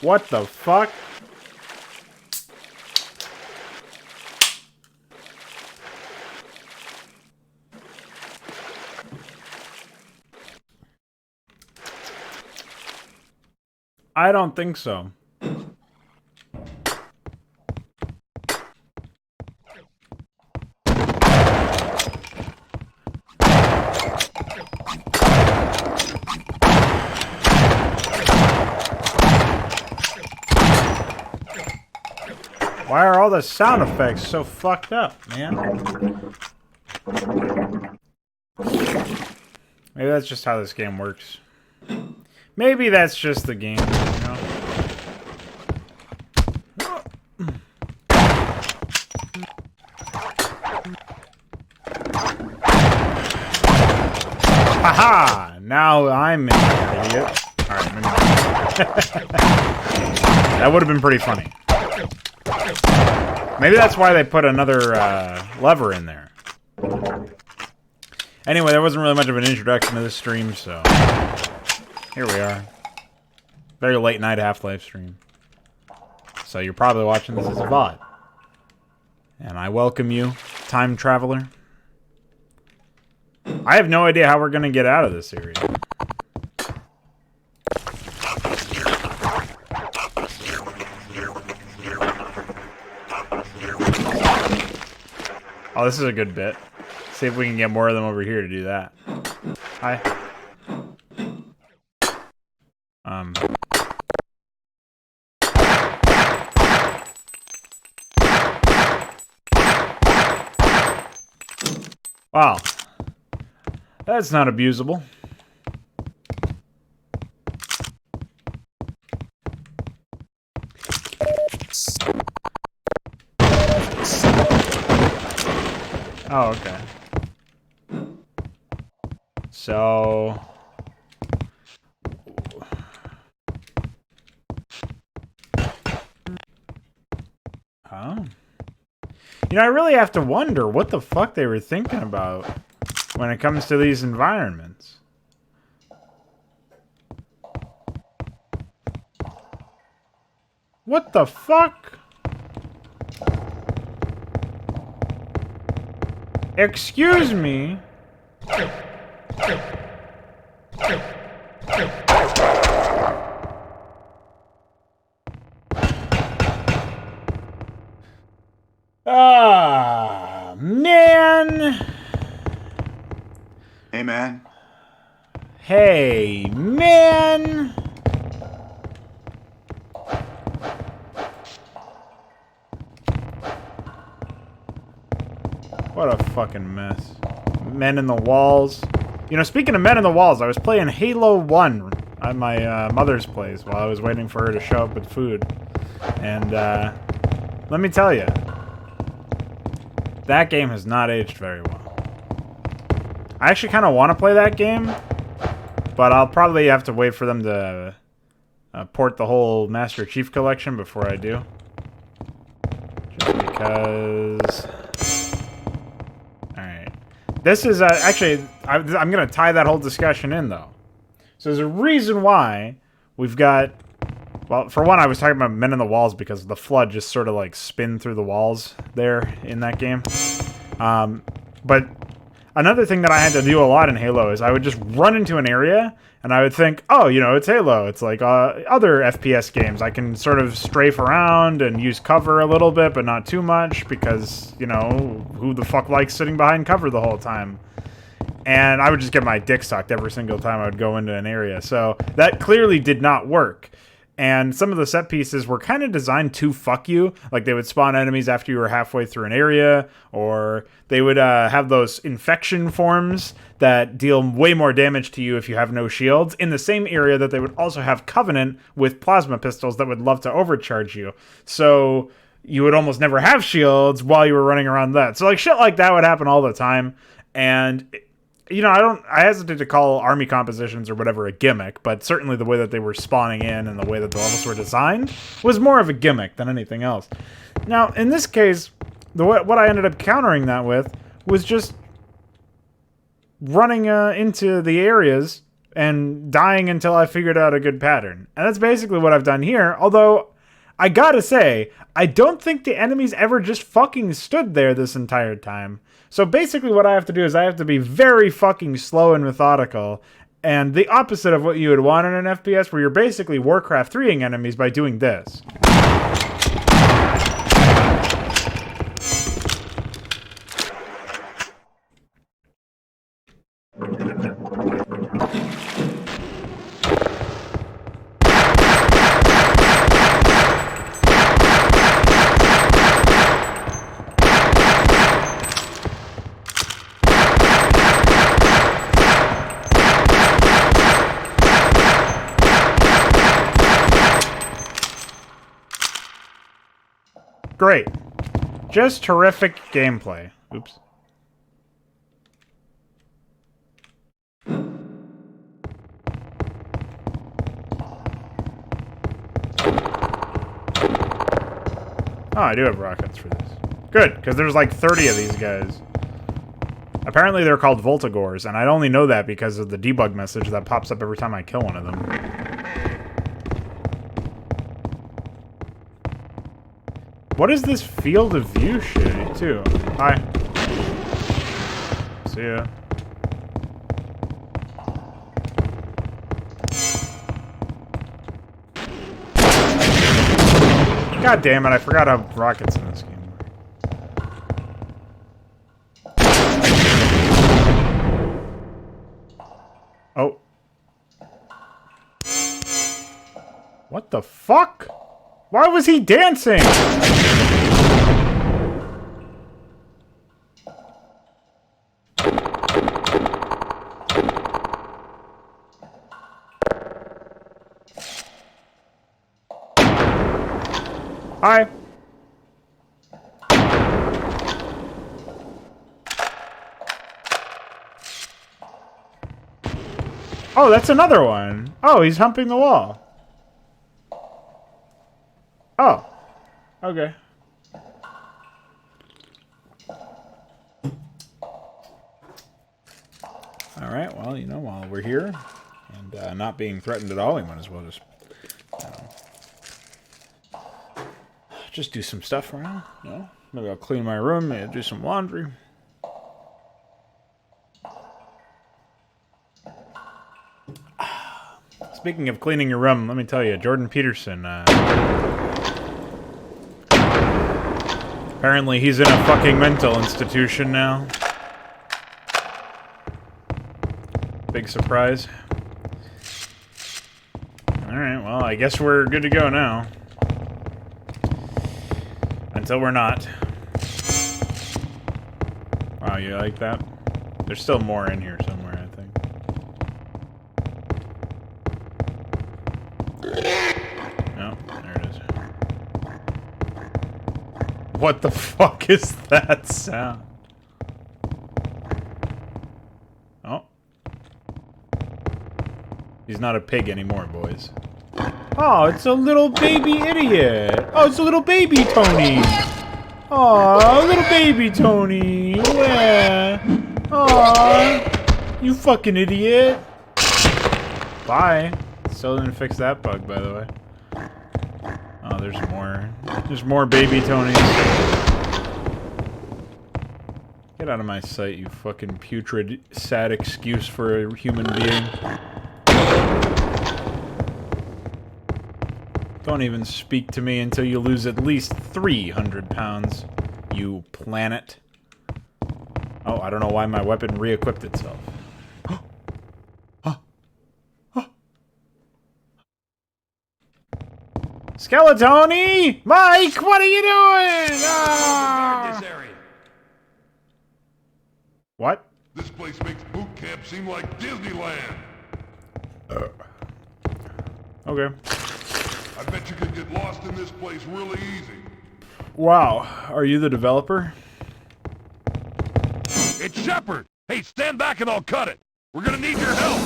What the fuck? I don't think so. Why are all the sound effects so fucked up, man? Maybe that's just how this game works. Maybe that's just the game, you know? Haha! Now I'm an idiot. Alright, maybe not. That would have been pretty funny. Maybe that's why they put another lever in there. Anyway, there wasn't really much of an introduction to this stream, so here we are. Very late night Half-Life stream. So you're probably watching this as a VOD. And I welcome you, time traveler. I have no idea how we're gonna get out of this area. Oh, this is a good bit. See if we can get more of them over here to do that. Hi. Wow. That's not abusable. Oh, okay. So... Oh. You know, I really have to wonder what the fuck they were thinking about when it comes to these environments. What the fuck? Excuse me? Ah, man. Hey, man. Hey, man. What a fucking mess. Men in the walls. You know, speaking of men in the walls, I was playing Halo 1 at my mother's place while I was waiting for her to show up with food. And, let me tell you, that game has not aged very well. I actually kind of want to play that game, but I'll probably have to wait for them to port the whole Master Chief Collection before I do. Just because... Alright. This is, actually, I'm going to tie that whole discussion in, though. So there's a reason why we've got... Well, for one, I was talking about Men in the Walls because the flood just sort of, like, spin through the walls there in that game. But another thing that I had to do a lot in Halo is I would just run into an area, and I would think, oh, you know, it's Halo. It's like other FPS games. I can sort of strafe around and use cover a little bit, but not too much because, you know, who the fuck likes sitting behind cover the whole time? And I would just get my dick sucked every single time I would go into an area. So that clearly did not work. And some of the set pieces were kind of designed to fuck you. Like, they would spawn enemies after you were halfway through an area, or they would have those infection forms that deal way more damage to you if you have no shields, in the same area that they would also have Covenant with plasma pistols that would love to overcharge you. So you would almost never have shields while you were running around that. So, like, shit like that would happen all the time. And... You know, I hesitate to call army compositions or whatever a gimmick, but certainly the way that they were spawning in and the way that the levels were designed was more of a gimmick than anything else. Now, in this case, what I ended up countering that with was just running into the areas and dying until I figured out a good pattern. And that's basically what I've done here, although I gotta say, I don't think the enemies ever just fucking stood there this entire time. So basically what I have to do is I have to be very fucking slow and methodical, and the opposite of what you would want in an FPS, where you're basically Warcraft 3ing enemies by doing this. Great. Just terrific gameplay. Oops. Oh, I do have rockets for this. Good, because there's like 30 of these guys. Apparently they're called Voltigores, and I only know that because of the debug message that pops up every time I kill one of them. What is this field of view shit, too? Hi. See ya. God damn it, I forgot how rockets in this game work. Oh. What the fuck? Why was he dancing? Hi. Oh, that's another one. Oh, he's humping the wall. Oh. Okay. Alright, well, you know, while we're here and not being threatened at all, we might as well just do some stuff around, you know? Maybe I'll clean my room, maybe do some laundry. Speaking of cleaning your room, let me tell you, Jordan Peterson, apparently he's in a fucking mental institution now. Big surprise. Alright, well, I guess we're good to go now. Until we're not. Wow, you like that? There's still more in here somewhere, I think. No, there it is. What the fuck is that sound? Oh. He's not a pig anymore, boys. Oh, it's a little baby idiot. Oh, it's a little baby Tony. Oh, little baby Tony. Yeah. Oh, you fucking idiot. Bye. Still didn't fix that bug, by the way. Oh, there's more. There's more baby Tonys. Get out of my sight, you fucking putrid, sad excuse for a human being. Don't even speak to me until you lose at least 300 pounds, you planet. Oh, I don't know why my weapon re-equipped itself. Skeletoni! Mike, what are you doing? Ah! This area. What? This place makes boot camp seem like Disneyland. Okay. I bet you could get lost in this place really easy. Wow, are you the developer? It's Shepard! Hey, stand back and I'll cut it! We're gonna need your help!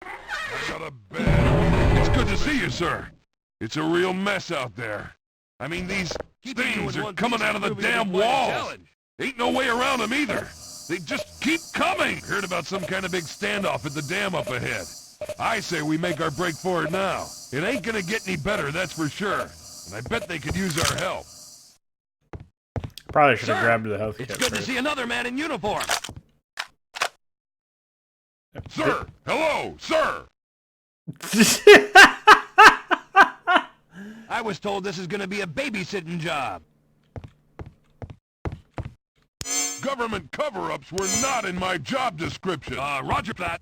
I got a bad... It's good to see you, sir. It's a real mess out there. I mean, these Keeping you things in are one coming piece out of the is proving to damn be quite a walls. challenge. Ain't no way around them either. They just keep coming. Heard about some kind of big standoff at the dam up ahead. I say we make our break for it now. It ain't gonna get any better, that's for sure. And I bet they could use our help. Probably should have Sir, grabbed the health kit It's good to first. see another man in uniform. Sir! Hello, sir! I was told this is going to be a babysitting job. Government cover-ups were not in my job description. Roger that.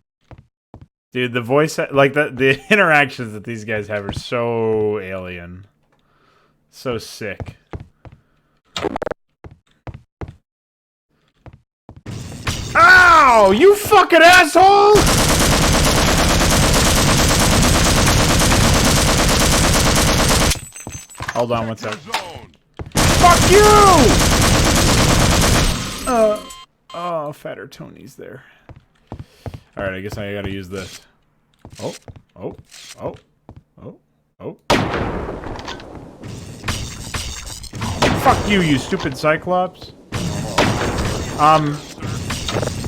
Dude, the voice, like the interactions that these guys have are so alien. So sick. Ow! You fucking asshole! Hold on one sec. Zone. Fuck you! Oh, Fatter Tony's there. Alright, I guess I gotta use this. Oh. Fuck you, you stupid Cyclops.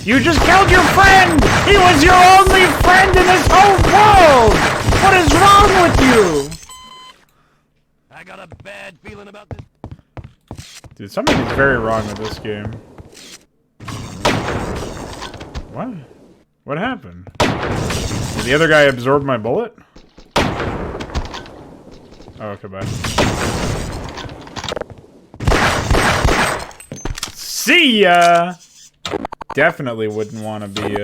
You just killed your friend! He was your only friend in this whole world! What is wrong with you? I got a bad feeling about this. Dude, something is very wrong with this game. What? What happened? Did the other guy absorb my bullet? Oh, okay, bye. See ya! Definitely wouldn't want to be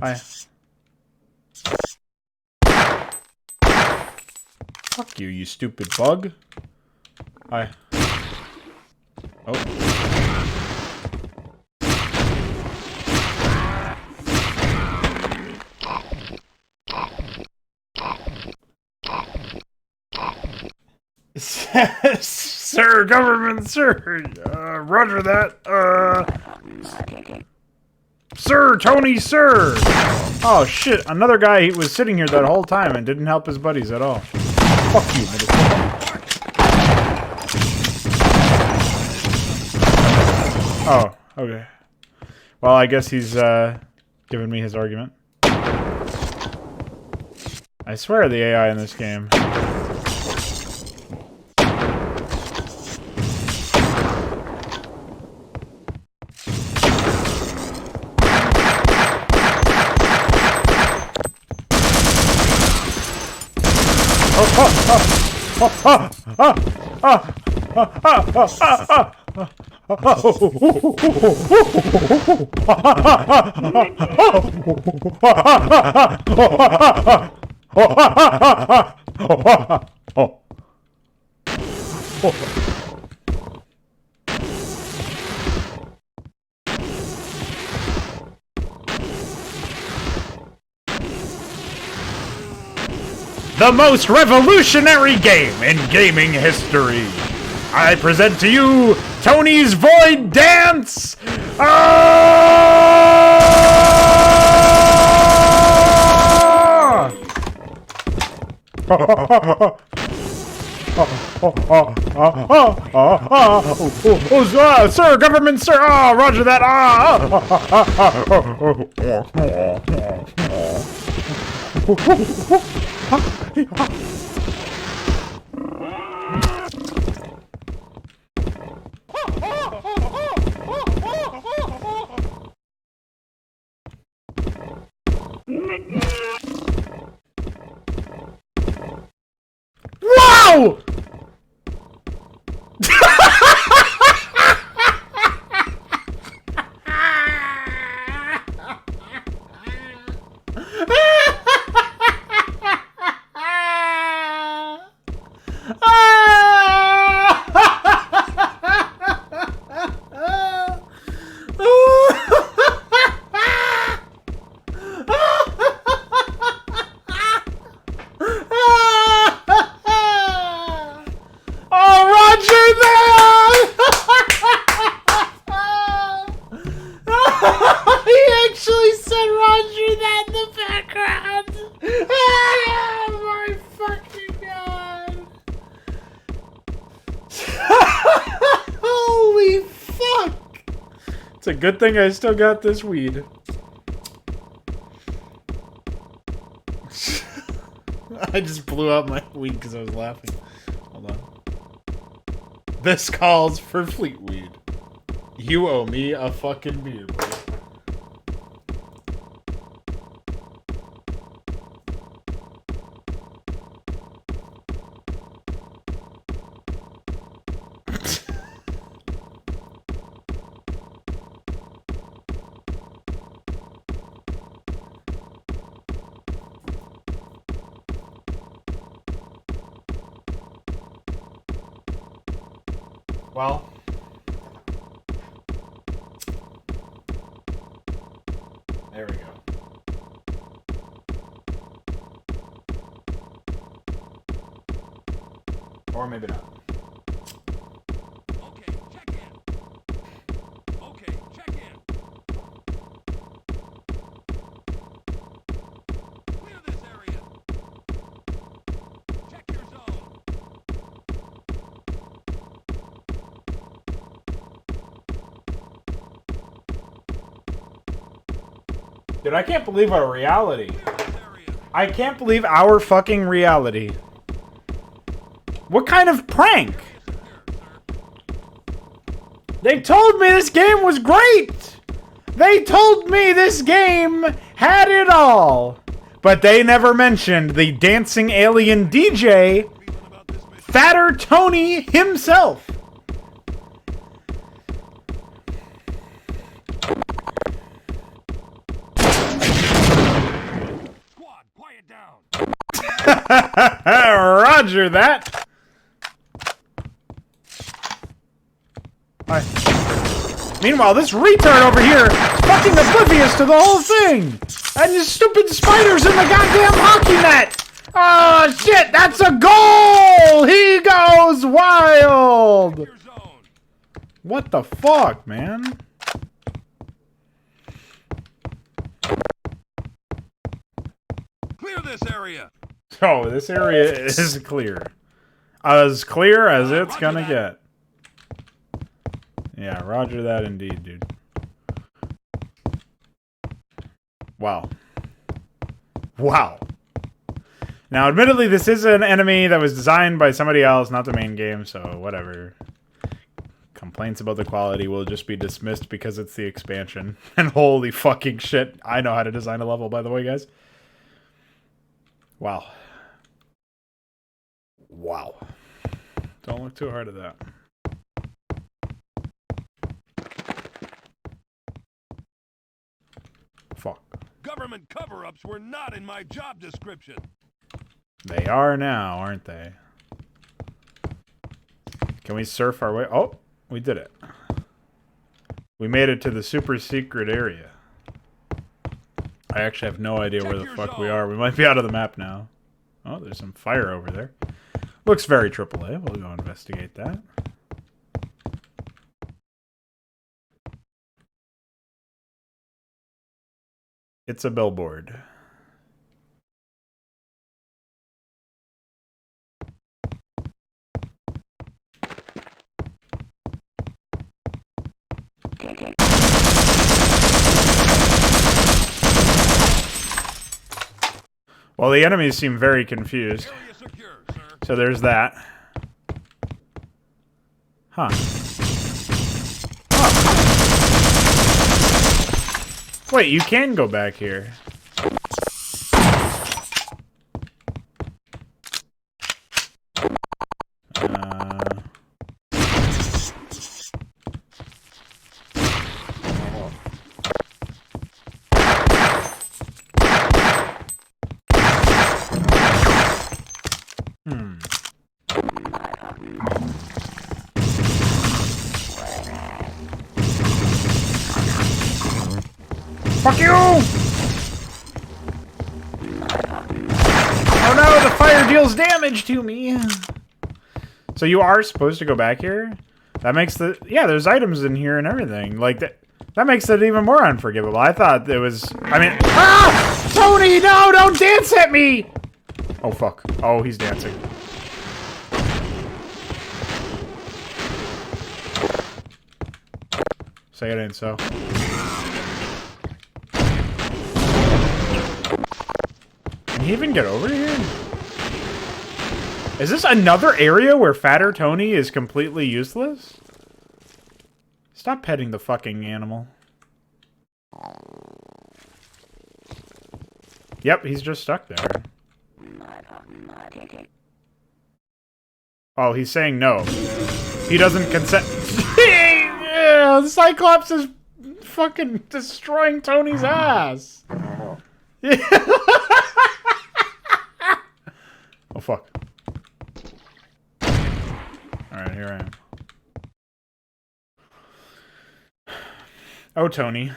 Hi. Fuck you, you stupid bug. Hi. Oh. Sir, government, sir. Roger that. Sir, Tony, sir. Oh shit! Another guy was sitting here that whole time and didn't help his buddies at all. Fuck you, motherfucker. Oh, okay. Well, I guess he's giving me his argument. I swear the AI in this game. The most revolutionary game in gaming history. I present to you Tony's Void Dance! Sir, government, sir! Ah, roger that! Wow! It's a good thing I still got this weed. I just blew out my weed because I was laughing. Hold on. This calls for Fleetweed. You owe me a fucking beer, bro. Well, there we go. Or maybe not. Okay, check in. Okay, check in. Clear this area. Check your zone. Dude, I can't believe our reality. Clear this area. I can't believe our fucking reality. What kind of prank? They told me this game was great! They told me this game had it all! But they never mentioned the dancing alien DJ, Feeling about this mission? Fatter Tony himself! Squad, quiet down. Roger that! Hi. Meanwhile, this retard over here is fucking oblivious to the whole thing! And his stupid spiders in the goddamn hockey net! Oh shit, that's a goal! He goes wild! Your zone. What the fuck, man? Clear this area. Oh, this area is clear. As clear as it's gonna get. Yeah, roger that indeed, dude. Wow. Wow. Now, admittedly, this is an enemy that was designed by somebody else, not the main game, so whatever. Complaints about the quality will just be dismissed because it's the expansion. And holy fucking shit, I know how to design a level, by the way, guys. Wow. Wow. Don't look too hard at that. Fuck. Government cover-ups were not in my job description. They are now, aren't they? Can we surf our way? Oh, we did it. We made it to the super secret area. I actually have no idea where the fuck we are. We might be out of the map now. Oh, there's some fire over there. Looks very AAA. We'll go investigate that. It's a billboard. Well, the enemies seem very confused. Area secure, sir. So there's that. Huh. Huh. Wait, you can go back here. Fuck you! Oh no, the fire deals damage to me. So you are supposed to go back here? That makes the... Yeah, there's items in here and everything. Like, that makes it even more unforgivable. I thought it was... I mean... Ah! Tony, no! Don't dance at me! Oh, fuck. Oh, he's dancing. Say it ain't so. Can he even get over here? Is this another area where Fatter Tony is completely useless? Stop petting the fucking animal. Yep, he's just stuck there. Oh, he's saying no. He doesn't consent. Yeah, Cyclops is fucking destroying Tony's ass. Yeah. Oh, fuck. Alright, here I am. Oh, Tony.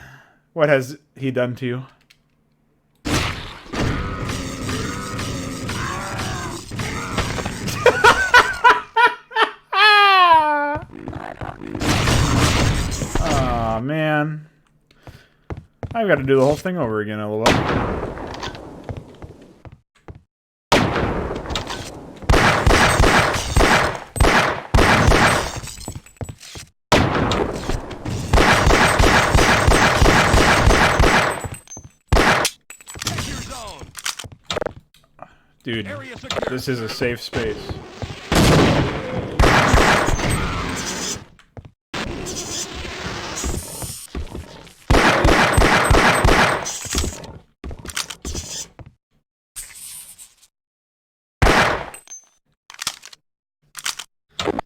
What has he done to you? Aw, man. I've got to do the whole thing over again, LOL. Dude, this is a safe space.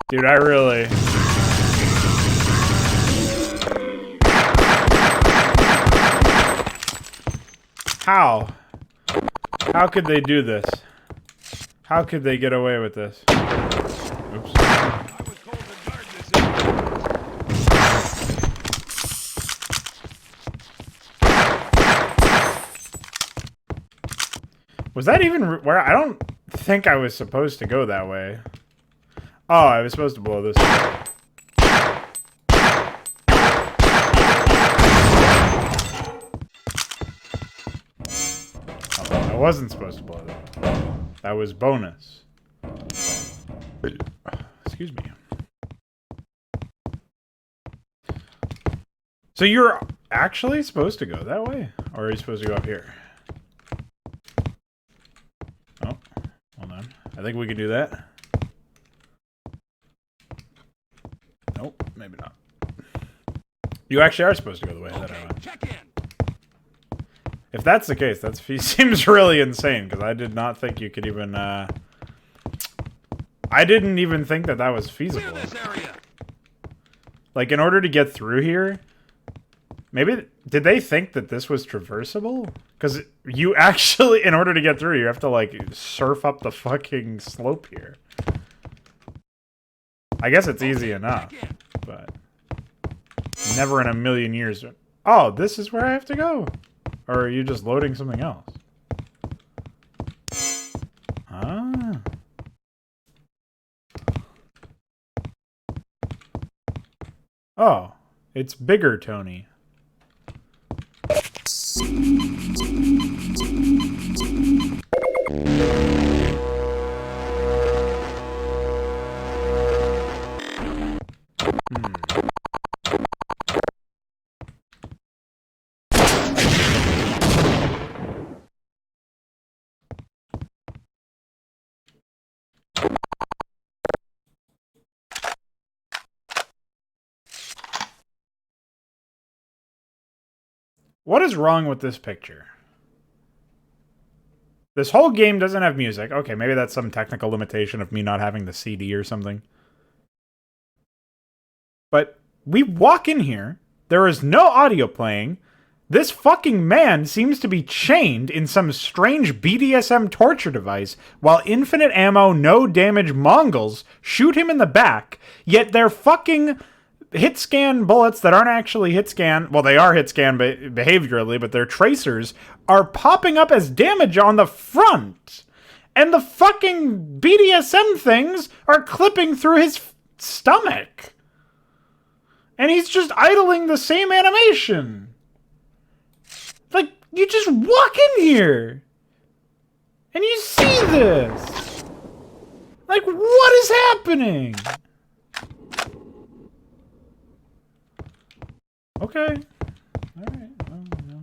Dude, I really... How? How could they do this? How could they get away with this? Oops. I was told to guard this area. Was that even where? I don't think I was supposed to go that way. Oh, I was supposed to blow this up. Oh, I wasn't supposed to blow that up. That was bonus. Excuse me. So you're actually supposed to go that way? Or are you supposed to go up here? Oh, hold on. I think we can do that. Nope, maybe not. You actually are supposed to go the way that I went. Check in. If that's the case, that seems really insane, because I did not think you could even, I didn't even think that that was feasible. Clear this area. Like, in order to get through here, maybe, did they think that this was traversable? Because you actually, in order to get through, you have to, like, surf up the fucking slope here. I guess it's easy enough, but never in a million years. Oh, this is where I have to go. Or are you just loading something else? Ah. Oh, it's bigger, Tony. What is wrong with this picture? This whole game doesn't have music. Okay, maybe that's some technical limitation of me not having the CD or something. But we walk in here. There is no audio playing. This fucking man seems to be chained in some strange BDSM torture device while infinite ammo, no damage Mongols shoot him in the back. Yet they're fucking... hit scan bullets that aren't actually hit scan. Well, they are hit scan behaviorally, but their tracers are popping up as damage on the front. And the fucking BDSM things are clipping through his stomach. And he's just idling the same animation. Like, you just walk in here. And you see this. Like, what is happening? Okay. Alright. Well, no.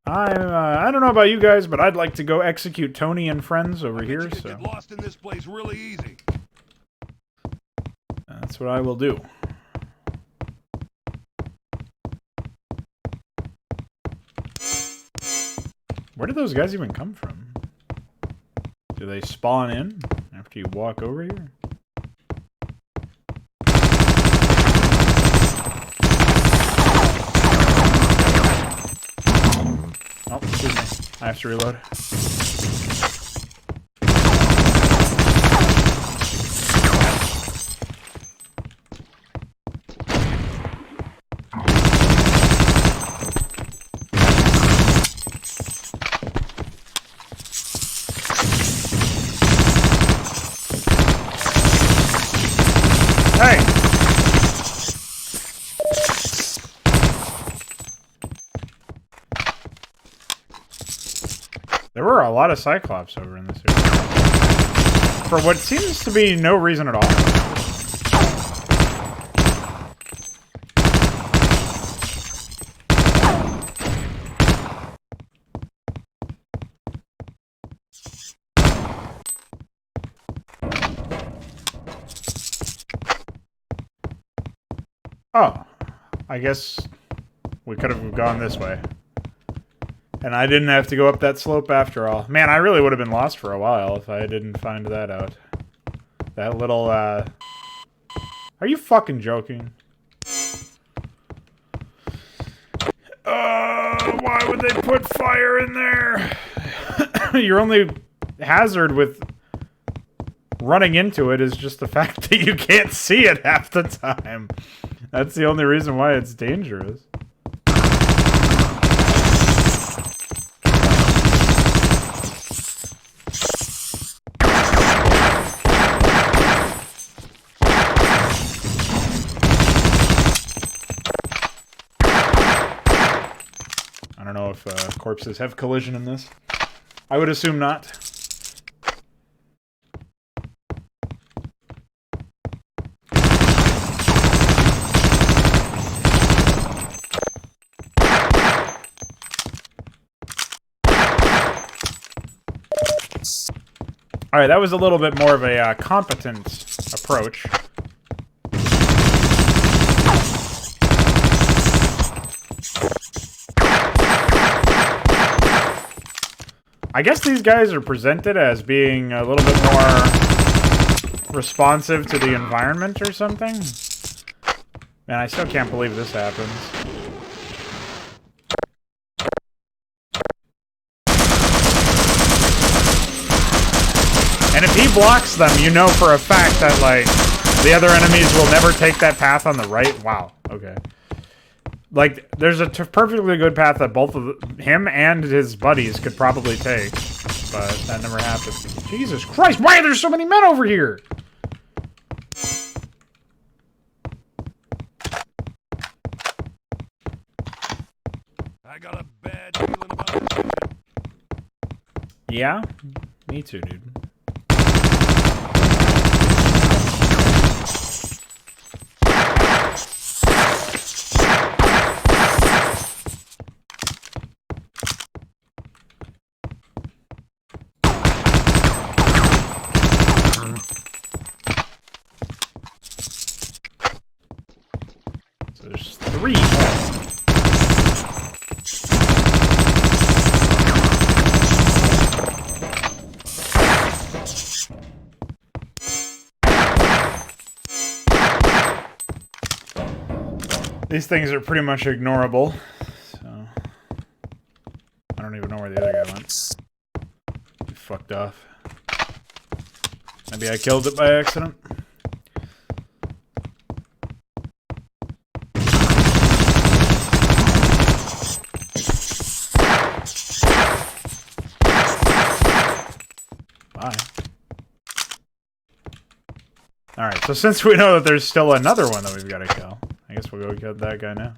I don't know about you guys, but I'd like to go execute Tony and friends over here, You could so get lost in this place really easy. that's what I will do. Where did those guys even come from? Do they spawn in after you walk over here? Oh, excuse me. I have to reload. Hey! There were a lot of Cyclops over in this area. For what seems to be no reason at all. Oh, I guess we could have gone this way. And I didn't have to go up that slope after all. Man, I really would have been lost for a while if I didn't find that out. That little, Are you fucking joking? Why would they put fire in there? Your only hazard with running into it is just the fact that you can't see it half the time. That's the only reason why it's dangerous. I don't know if corpses have collision in this. I would assume not. Alright, that was a little bit more of a competent approach. I guess these guys are presented as being a little bit more responsive to the environment or something. Man, I still can't believe this happens. And if he blocks them, you know for a fact that, like, the other enemies will never take that path on the right. Wow, okay. Like, there's a perfectly good path that both of him and his buddies could probably take. But that never happened. Jesus Christ, why are there so many men over here? I got a bad feeling about this. Yeah? Me too, dude. So there's 3. These things are pretty much ignorable, so I don't even know where the other guy went. He fucked off. Maybe I killed it by accident. Bye. Alright, so since we know that there's still another one that we've got to kill, I guess we'll go kill that guy now.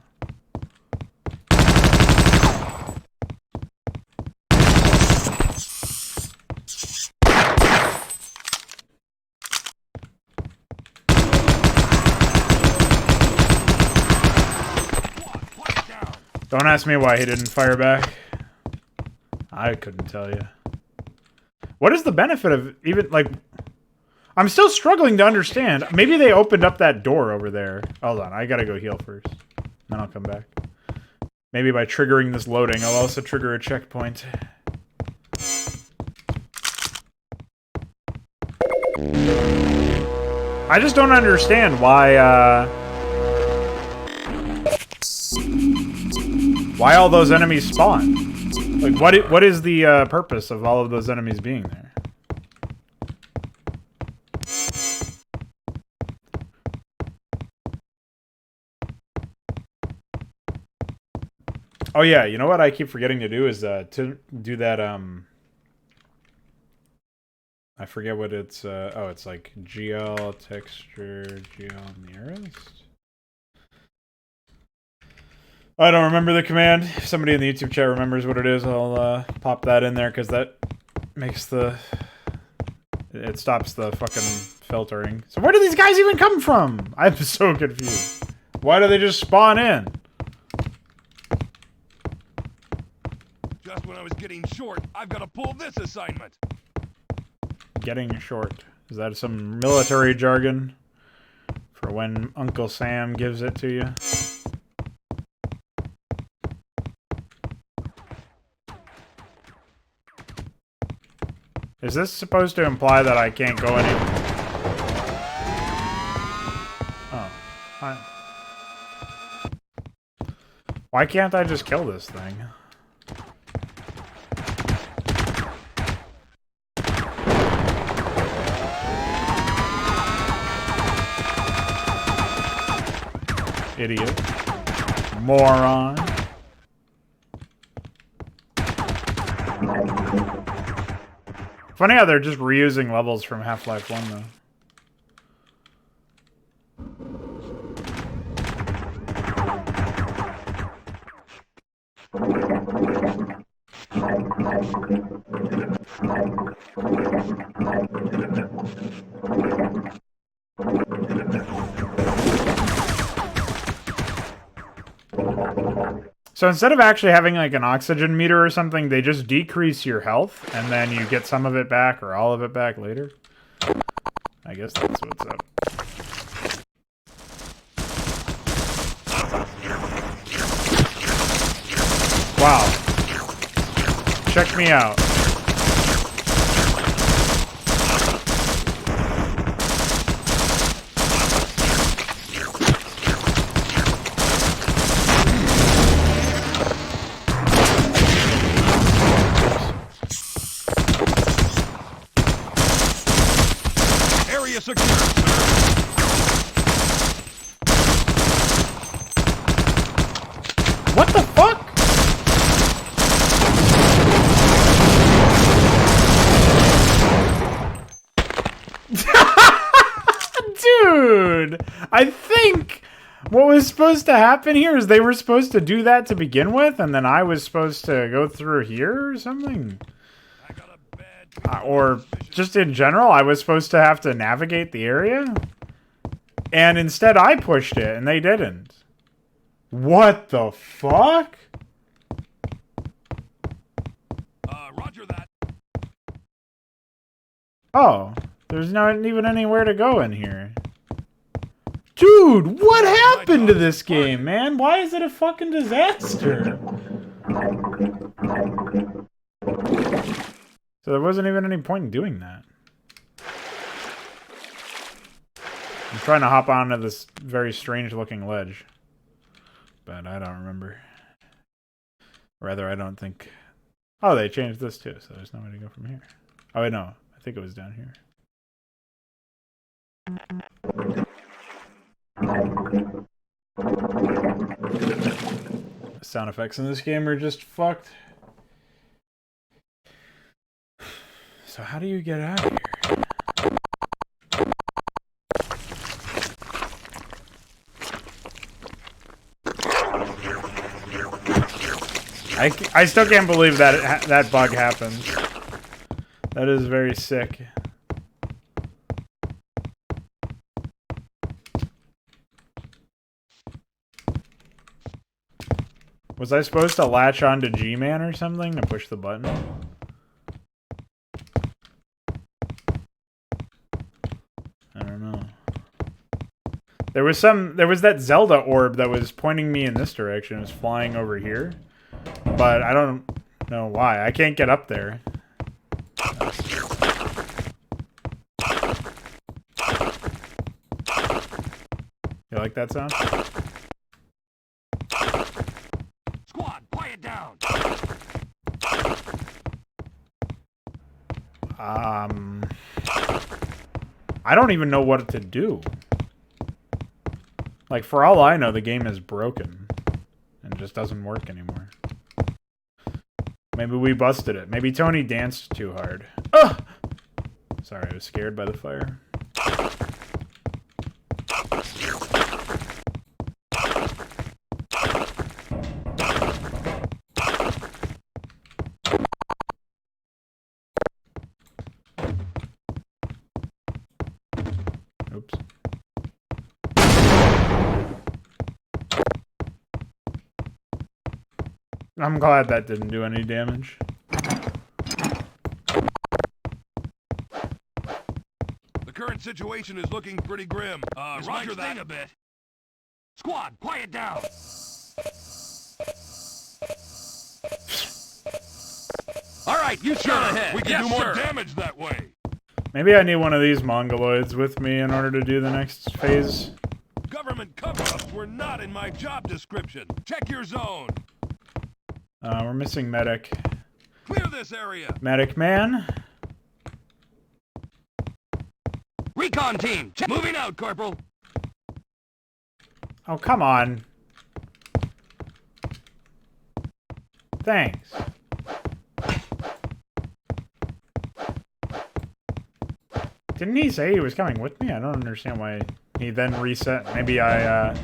Don't ask me why he didn't fire back. I couldn't tell you. What is the benefit of even, like... I'm still struggling to understand. Maybe they opened up that door over there. Hold on, I gotta go heal first. Then I'll come back. Maybe by triggering this loading, I'll also trigger a checkpoint. I just don't understand why all those enemies spawn. Like, what is the purpose of all of those enemies being there? Oh yeah, you know what I keep forgetting to do is to do that I forget what it's oh, it's like GL texture GL nearest. I don't remember the command. If somebody in the YouTube chat remembers what it is, I'll pop that in there because that makes it stops the fucking filtering. So where do these guys even come from? I'm so confused. Why do they just spawn in? Just when I was getting short, I've got to pull this assignment. Getting short. Is that some military jargon for when Uncle Sam gives it to you? Is this supposed to imply that I can't go any... Oh. Why can't I just kill this thing? Idiot. Moron. Funny how they're just reusing levels from Half-Life 1, though. So instead of actually having like an oxygen meter or something, they just decrease your health, and then you get some of it back or all of it back later. I guess that's what's up. Wow. Check me out. Secure. What the fuck? Dude, I think what was supposed to happen here is they were supposed to do that to begin with, and then I was supposed to go through here or something. Or just in general, I was supposed to have to navigate the area. And instead I pushed it, and they didn't. What the fuck? Roger that. Oh, there's not even anywhere to go in here. Dude, what happened to this game, man? Why is it a fucking disaster? So there wasn't even any point in doing that. I'm trying to hop onto this very strange looking ledge. But I don't remember. Rather, I don't think... Oh, they changed this too, so there's no way to go from here. Oh, wait, no. I think it was down here. The sound effects in this game are just fucked. So how do you get out of here? I still can't believe that that bug happened. That is very sick. Was I supposed to latch on to G-Man or something to push the button? I don't know. There was that Zelda orb that was pointing me in this direction. It was flying over here. But I don't know why. I can't get up there. You like that sound? Squad, quiet down. I don't even know what to do. Like, for all I know, the game is broken and just doesn't work anymore. Maybe we busted it. Maybe Tony danced too hard. Ugh! Sorry, I was scared by the fire. Oops. I'm glad that didn't do any damage. The current situation is looking pretty grim. Roger that. A bit. Squad, quiet down. All right, you Sure, ahead. we can Yes, do more sir. damage that way. Maybe I need one of these mongoloids with me in order to do the next phase. Government cover-ups were not in my job description. Check your zone. We're missing medic. Clear this area. Medic man? Recon team, moving out, Corporal. Oh, come on. Thanks. Didn't he say he was coming with me? I don't understand why he then reset. Maybe I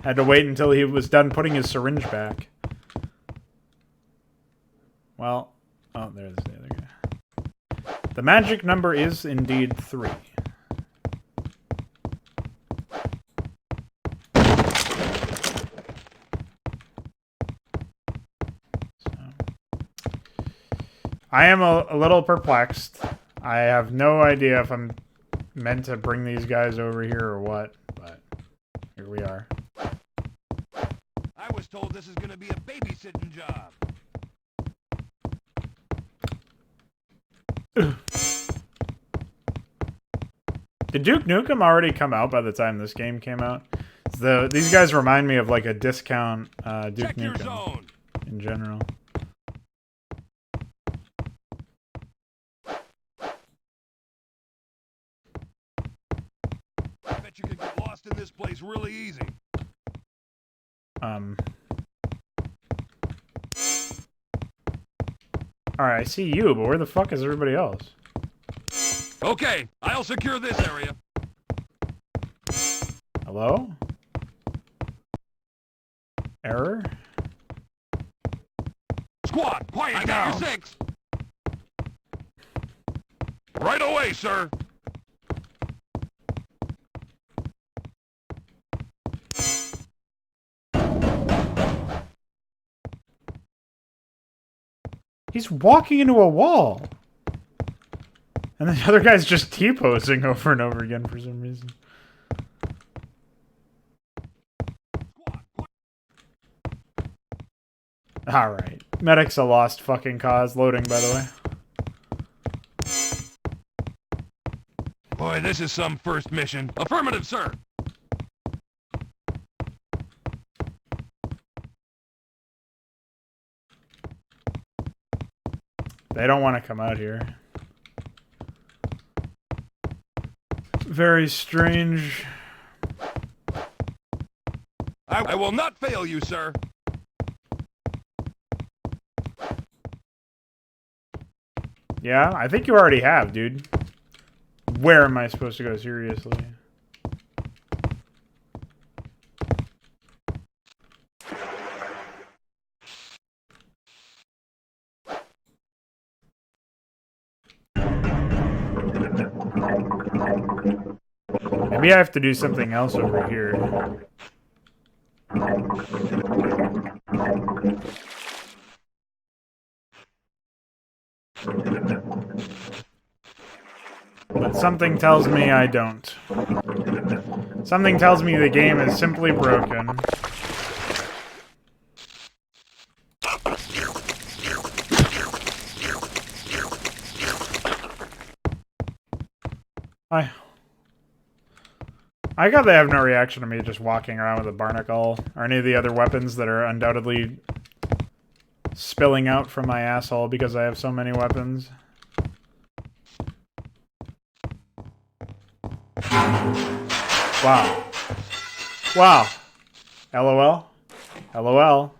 had to wait until he was done putting his syringe back. Well, oh, there's the other guy. The magic number is indeed 3. I am a little perplexed. I have no idea if I'm meant to bring these guys over here or what, but here we are. I was told this is going to be a babysitting job. Did Duke Nukem already come out by the time this game came out? These guys remind me of like a discount Duke Check your Nukem zone. in general. I bet you could get lost in this place really easy. Alright, I see you, but where the fuck is everybody else? Okay, I'll secure this area. Hello? Error? Squad, quiet I down. got your 6. Right away, sir. He's walking into a wall. And the other guy's just T-posing over and over again for some reason. Alright. Medic's a lost fucking cause. Loading, by the way. Boy, this is some first mission. Affirmative, sir. They don't want to come out here. Very strange. I will not fail you, sir. Yeah, I think you already have, dude. Where am I supposed to go, seriously? Maybe I have to do something else over here. But something tells me I don't. Something tells me the game is simply broken. I got they have no reaction to me just walking around with a barnacle or any of the other weapons that are undoubtedly spilling out from my asshole because I have so many weapons. Wow. Wow. LOL. LOL.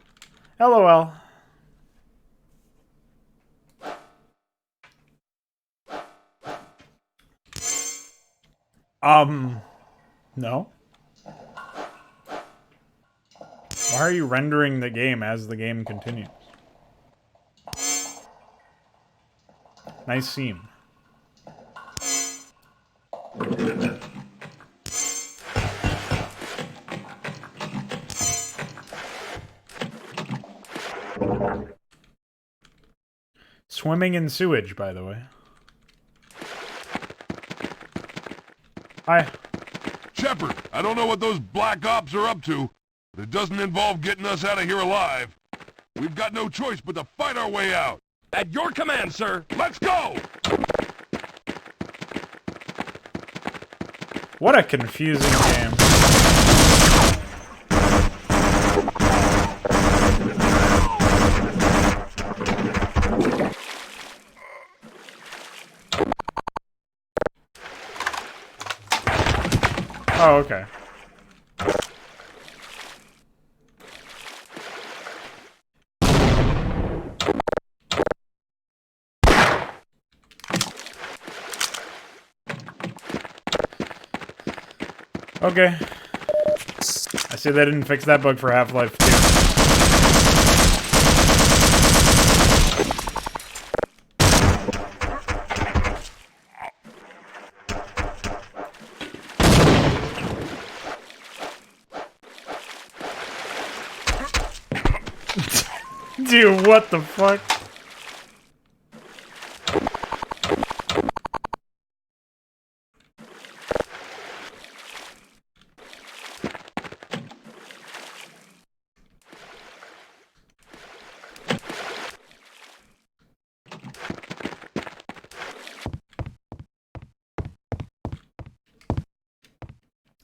LOL. No. Why are you rendering the game as the game continues? Nice seam. Swimming in sewage, by the way. Hi. Shepard, I don't know what those black ops are up to, but it doesn't involve getting us out of here alive. We've got no choice but to fight our way out. At your command, sir. Let's go! What a confusing game. Oh, okay. Okay. I see they didn't fix that bug for Half-Life 2. Dude, what the fuck?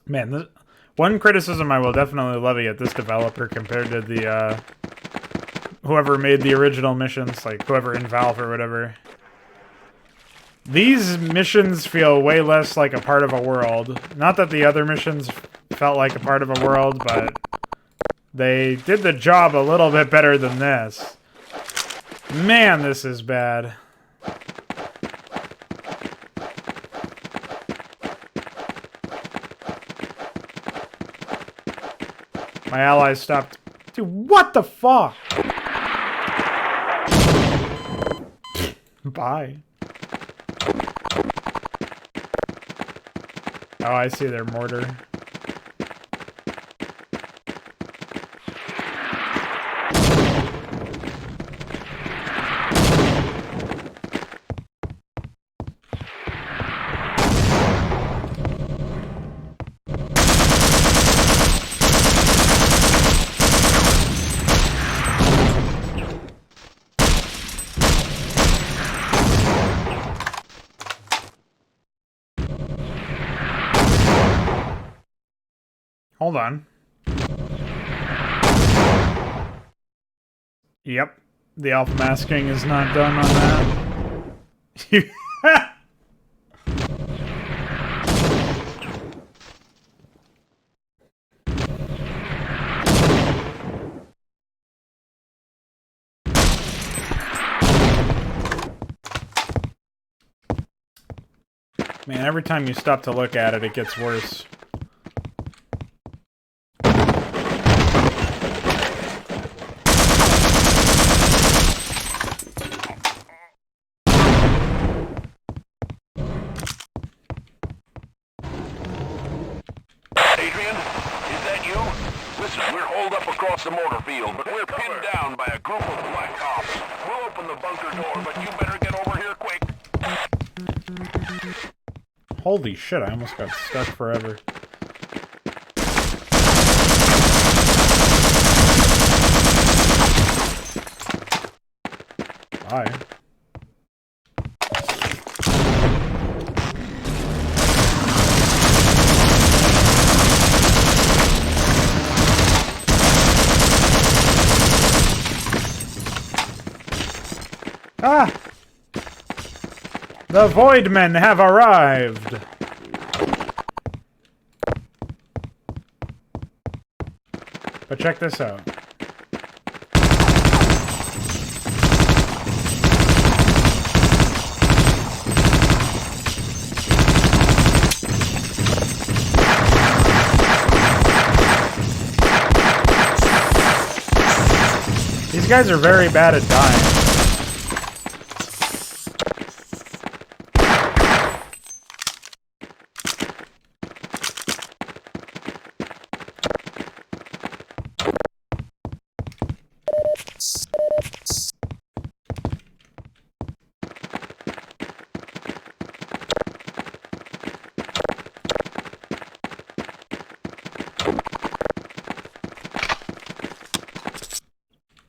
Man, this, one criticism I will definitely levy at this developer compared to the, whoever made the original missions, like whoever in Valve or whatever. These missions feel way less like a part of a world. Not that the other missions felt like a part of a world, but they did the job a little bit better than this. Man, this is bad. My allies stopped. Dude, what the fuck? Bye. Oh, I see their mortar. Hold on. Yep. The alpha masking is not done on that. Man, every time you stop to look at it, it gets worse. mortar field, but we're pinned down by a group of black ops. We'll open the bunker door, but you better get over here quick. Holy shit, I almost got stuck forever. Bye. Ah! The Void Men have arrived! But check this out. These guys are very bad at dying.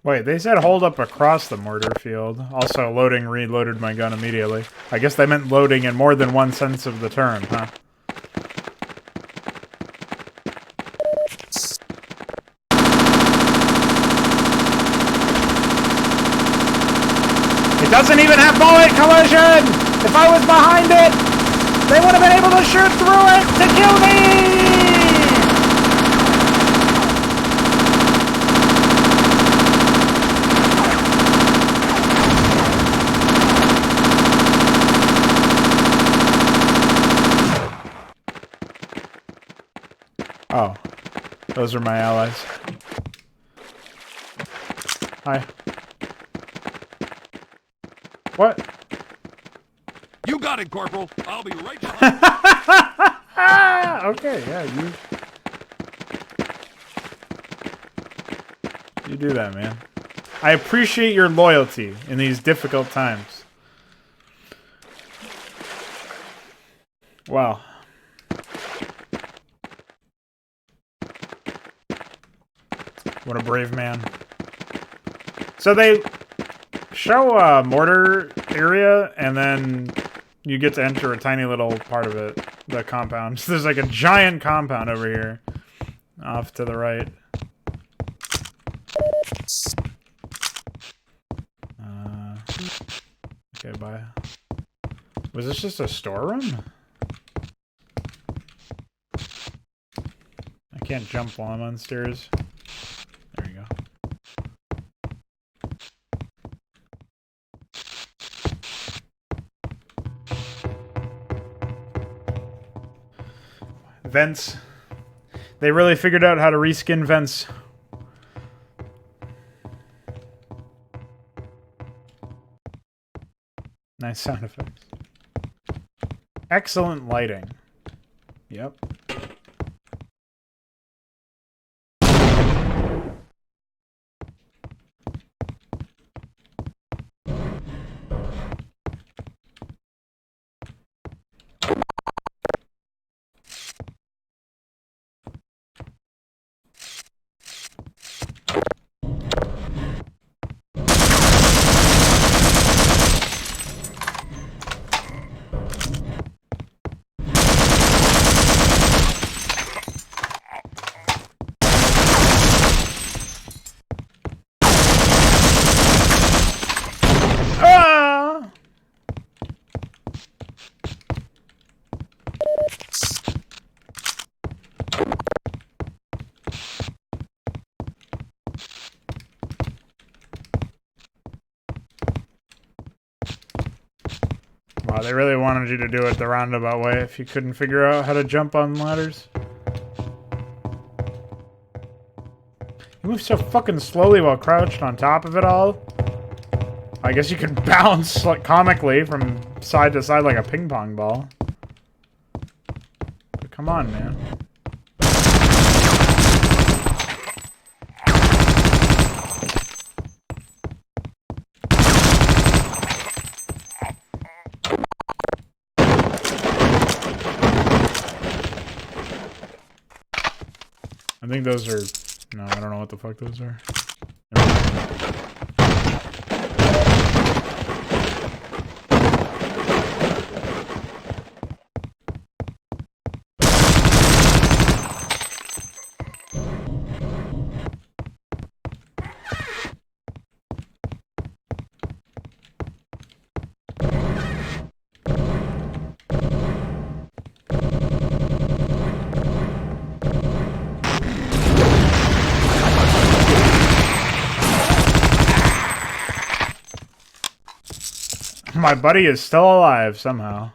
Wait, they said hold up across the mortar field. Also, loading reloaded my gun immediately. I guess they meant loading in more than one sense of the term, huh? It doesn't even have bullet collision! If I was behind it, they would have been able to shoot through it to kill me! Oh, those are my allies. Hi. What? You got it, Corporal. I'll be right behind. Okay, yeah, you do that, man. I appreciate your loyalty in these difficult times. Wow. What a brave man. So they show a mortar area, and then you get to enter a tiny little part of it, the compound. So there's like a giant compound over here, off to the right. Okay, bye. Was this just a storeroom? I can't jump while I'm on stairs. There you go. Vents. They really figured out how to reskin vents. Nice sound effects. Excellent lighting. Yep. Wow, they really wanted you to do it the roundabout way if you couldn't figure out how to jump on ladders. You move so fucking slowly while crouched on top of it all. I guess you could bounce like comically from side to side like a ping pong ball. But come on, man. think those are... No, I don't know what the fuck those are. My buddy is still alive somehow.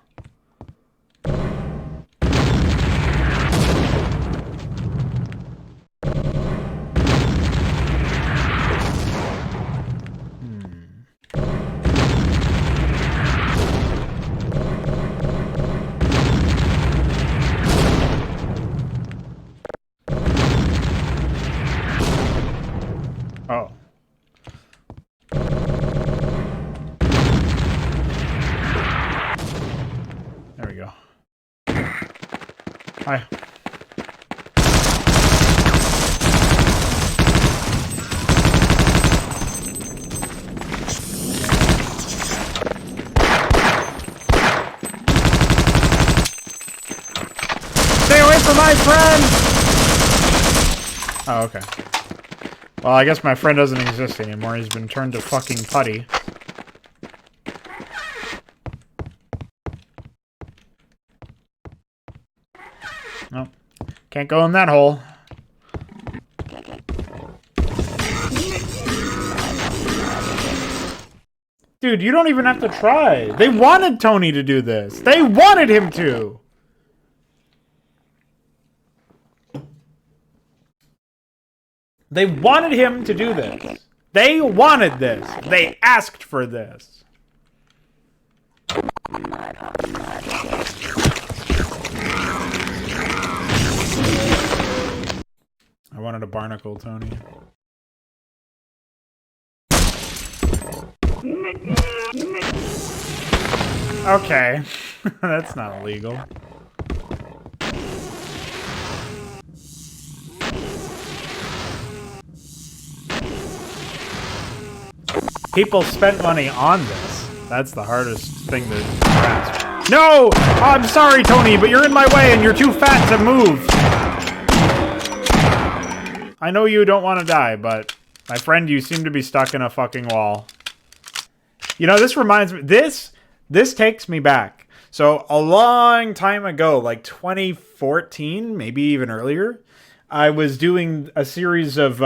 Oh. There we go. Hi. Stay away from my friend! Oh, okay. Well, I guess my friend doesn't exist anymore. He's been turned to fucking putty. Nope. Can't go in that hole. Dude, you don't even have to try. They wanted Tony to do this. They wanted him to. They wanted him to do this. They wanted this. They asked for this. I wanted a barnacle, Tony. Okay. That's not illegal. People spent money on this. That's the hardest thing to grasp. No! I'm sorry, Tony, but you're in my way and you're too fat to move. I know you don't want to die, but my friend, you seem to be stuck in a fucking wall. You know, this reminds me... This takes me back. So, a long time ago, like 2014, maybe even earlier, I was doing a series of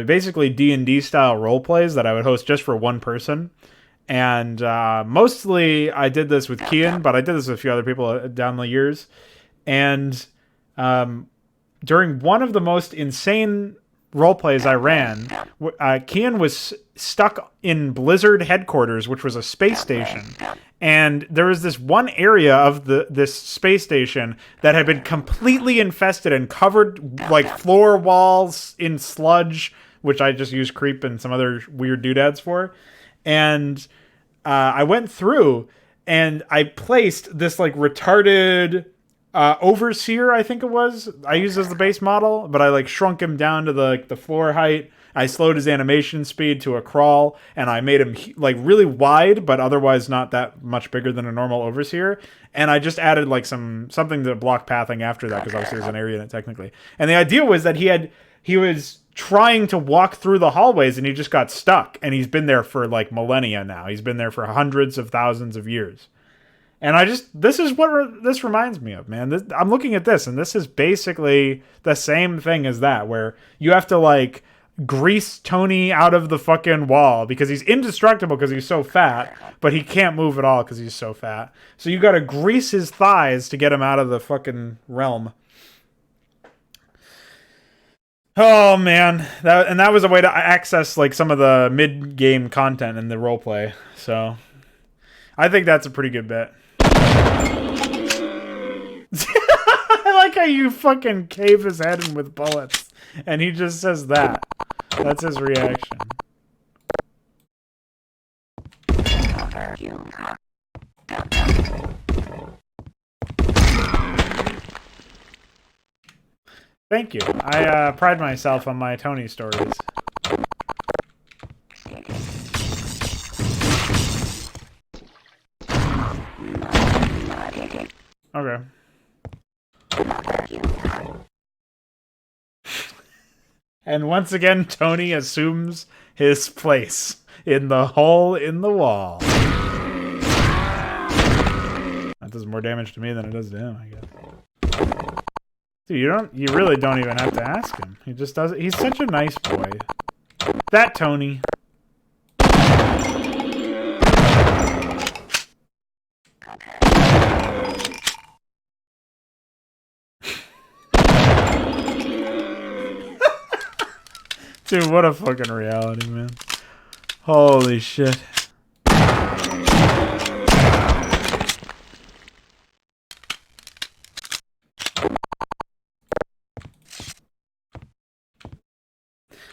basically D&D style role plays that I would host just for one person. And mostly I did this with Kian, but I did this with a few other people down the years. And during one of the most insane role plays I ran, Kian was stuck in Blizzard headquarters, which was a space station. And there was this one area of this space station that had been completely infested and covered, like, floor walls in sludge, which I just used creep and some other weird doodads for. And I went through and I placed this, like, retarded overseer, I think it was. I used as the base model, but I, like, shrunk him down to the floor height. I slowed his animation speed to a crawl, and I made him like really wide, but otherwise not that much bigger than a normal overseer. And I just added like something to block pathing after that, because obviously there's an area in it technically. And the idea was that he was trying to walk through the hallways, and he just got stuck. And he's been there for like millennia now. He's been there for hundreds of thousands of years. And this is what this reminds me of, man. I'm looking at this, and this is basically the same thing as that, where you have to like grease Tony out of the fucking wall because he's indestructible because he's so fat, but he can't move at all because he's so fat. So you got to grease his thighs to get him out of the fucking realm. Oh man, that was a way to access like some of the mid-game content in the roleplay. So I think that's a pretty good bit. I like how you fucking cave his head in with bullets, and he just says that. That's his reaction. Thank you. I pride myself on my Tony stories. Okay. And once again, Tony assumes his place in the hole in the wall. That does more damage to me than it does to him, I guess. Dude, you really don't even have to ask him. He just does it. He's such a nice boy. That Tony. Dude, what a fucking reality, man. Holy shit.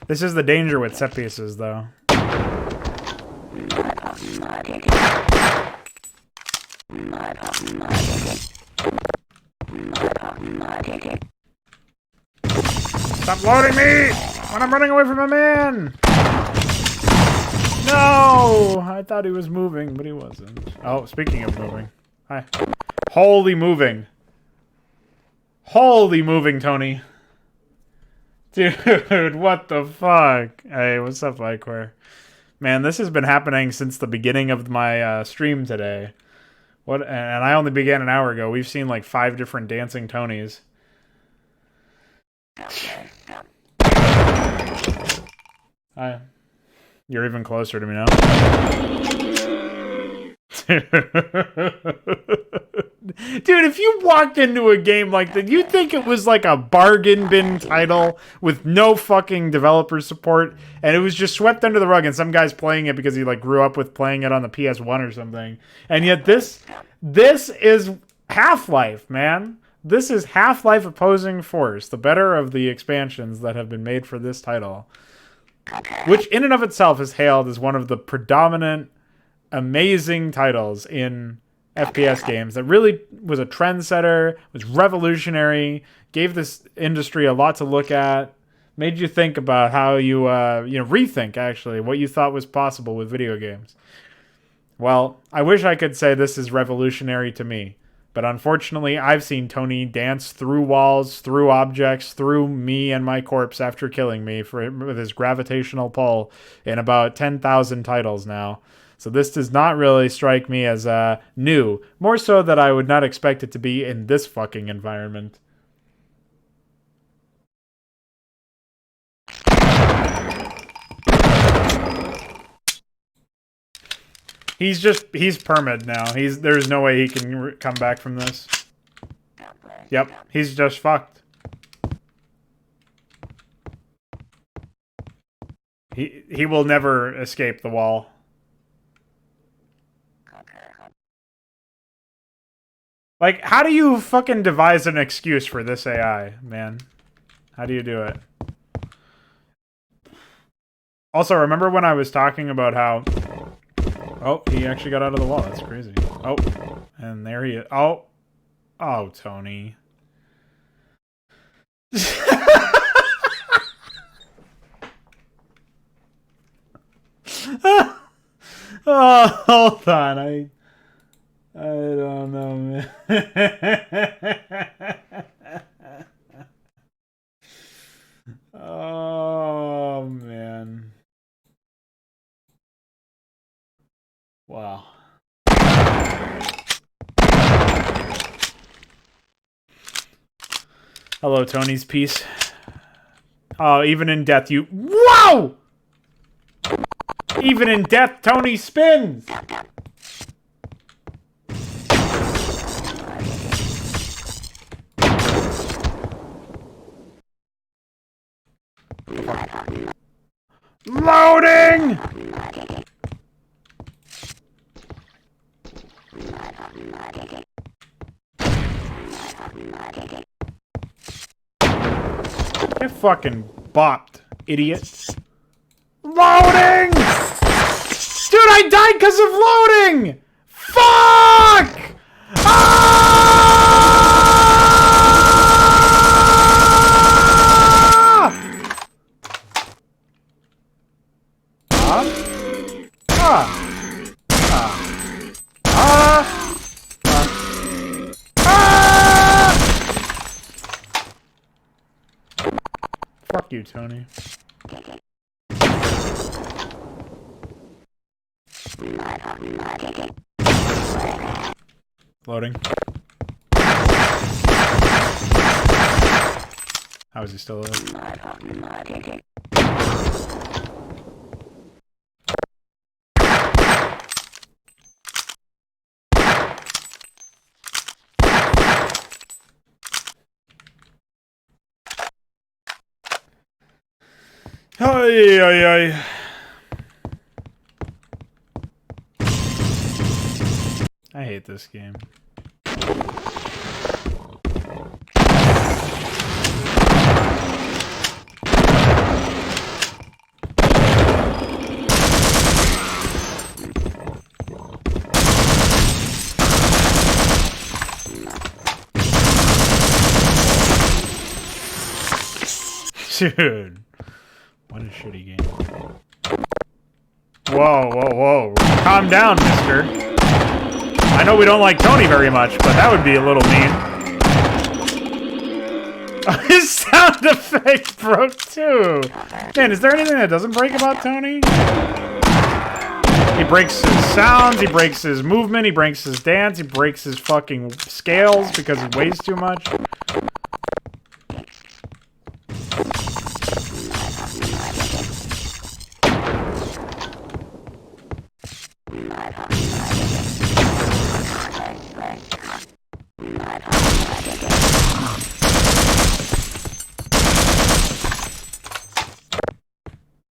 This is the danger with set pieces, though. Stop loading me! When I'm running away from a man! No! I thought he was moving, but he wasn't. Oh, speaking of moving. Hi. Holy moving. Holy moving, Tony. Dude, what the fuck? Hey, what's up, Lyquor? Man, this has been happening since the beginning of my stream today. What? And I only began an hour ago. We've seen like 5 different dancing Tonys. Hi. You're even closer to me now. Dude, if you walked into a game like that, you'd think it was like a bargain bin title with no fucking developer support, and it was just swept under the rug, and some guy's playing it because he like grew up with playing it on the PS1 or something. And yet this is Half-Life, man. This is Half-Life Opposing Force, the better of the expansions that have been made for this title, which in and of itself is hailed as one of the predominant amazing titles in FPS games that really was a trendsetter, was revolutionary, gave this industry a lot to look at, made you think about how you rethink actually what you thought was possible with video games. Well, I wish I could say this is revolutionary to me, but unfortunately I've seen Tony dance through walls, through objects, through me and my corpse after killing me with his gravitational pull in about 10,000 titles now. So this does not really strike me as new. More so that I would not expect it to be in this fucking environment. He's permed now. There's no way he can come back from this. Yep, he's just fucked. He will never escape the wall. Like, how do you fucking devise an excuse for this AI, man? How do you do it? Also, remember when I was talking about how... Oh, he actually got out of the wall. That's crazy. Oh, and there he is. Oh. Oh, Tony. Oh, hold on. I don't know, man. Oh, man. Wow. Hello, Tony's piece. Oh, even in death, you... Whoa! Even in death, Tony spins! Loading! Get fucking bopped, idiot. Loading! Dude, I died because of loading! Fuck! Ah! Fuck you, Tony. Loading. How is he still alive? Ay, ay, ay. I hate this game. Dude. What a shitty game. Whoa, whoa, whoa. Calm down, mister. I know we don't like Tony very much, but that would be a little mean. His sound effect broke too. Man, is there anything that doesn't break about Tony? He breaks his sounds, he breaks his movement, he breaks his dance, he breaks his fucking scales because he weighs too much.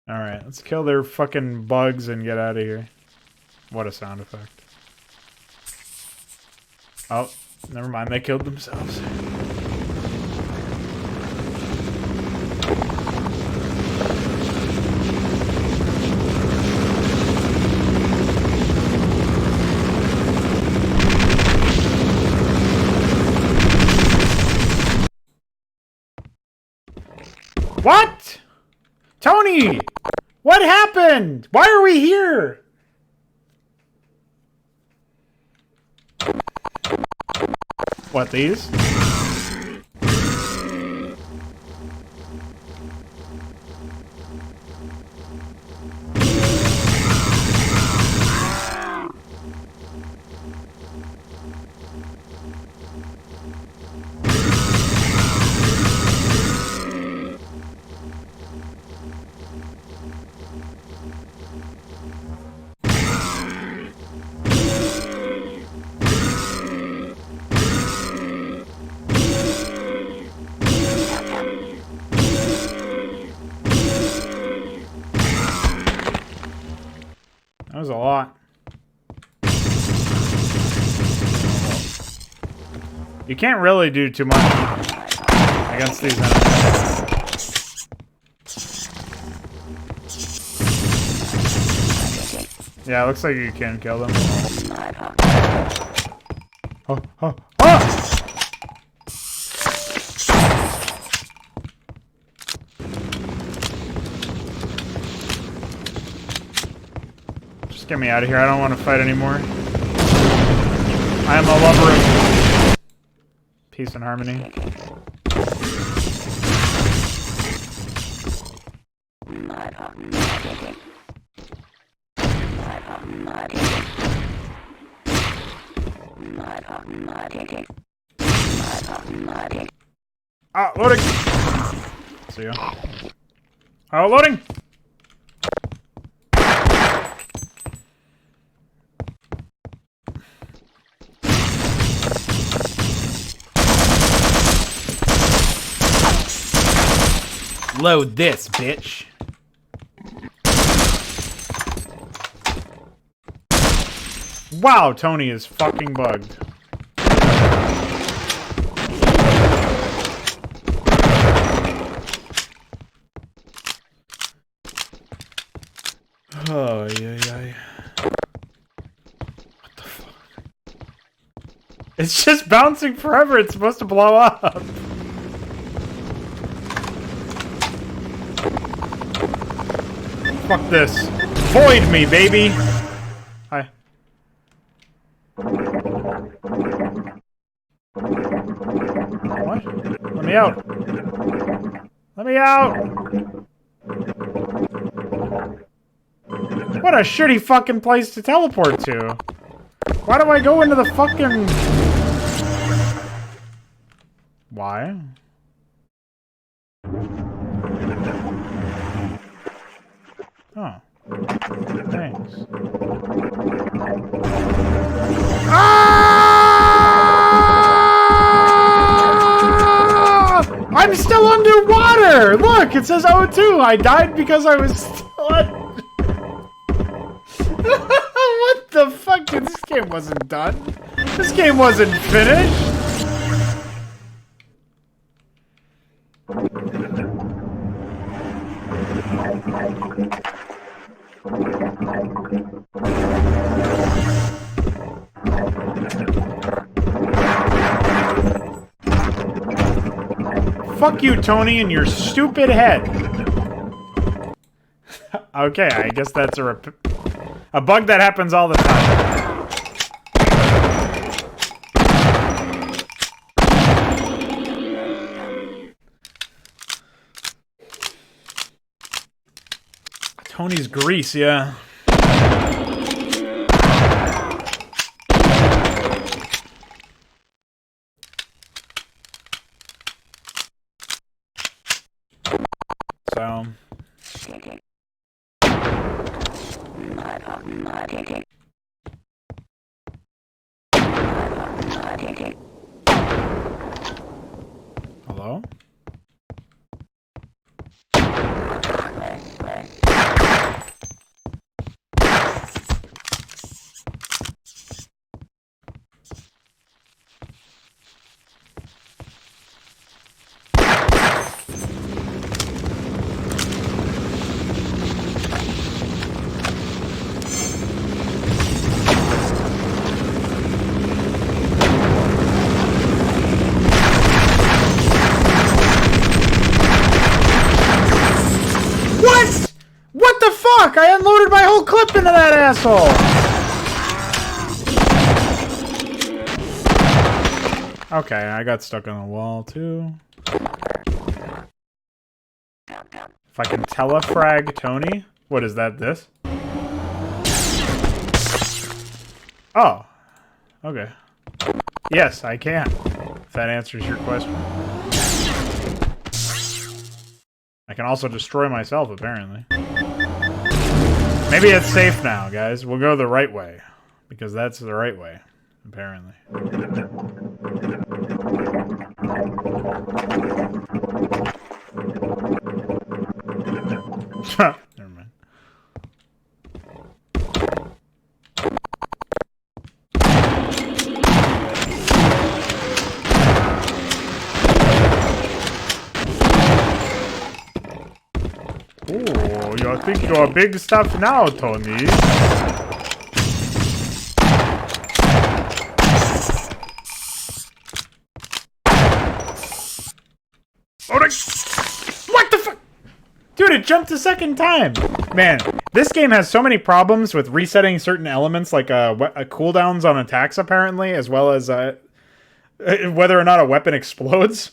Alright, let's kill their fucking bugs and get out of here. What a sound effect. Oh, never mind, they killed themselves. What? Tony! What happened? Why are we here? What, these? That was a lot. You can't really do too much against these enemies. Yeah, it looks like you can kill them. Oh, oh, oh! Get me out of here. I don't want to fight anymore. I am a lover of peace and harmony. Ah, loading! See ya. Oh, loading! Load this, bitch. Wow, Tony is fucking bugged. Oh, yeah, yeah. What the fuck? It's just bouncing forever. It's supposed to blow up. Fuck this. Void me, baby! Hi. What? Let me out! Let me out! What a shitty fucking place to teleport to! Why do I go into the fucking... Why? Oh. Thanks. Ah! I'm still underwater! Look, it says O2. I died because I was still What the fuck? Dude, this game wasn't done. This game wasn't finished. Fuck you, Tony, and your stupid head. Okay, I guess that's a bug that happens all the time. Tony's grease, yeah. So... Hello? What the fuck? I unloaded my whole clip into that asshole! Okay, I got stuck on a wall too. If I can telefrag Tony? What is that, this? Oh. Okay. Yes, I can. If that answers your question. I can also destroy myself, apparently. Maybe it's safe now, guys. We'll go the right way. Because that's the right way, apparently. Never mind. Oh, you think you're big stuff now, Tony? What the fuck? Dude, it jumped a second time! Man, this game has so many problems with resetting certain elements, like cooldowns on attacks, apparently, as well as whether or not a weapon explodes.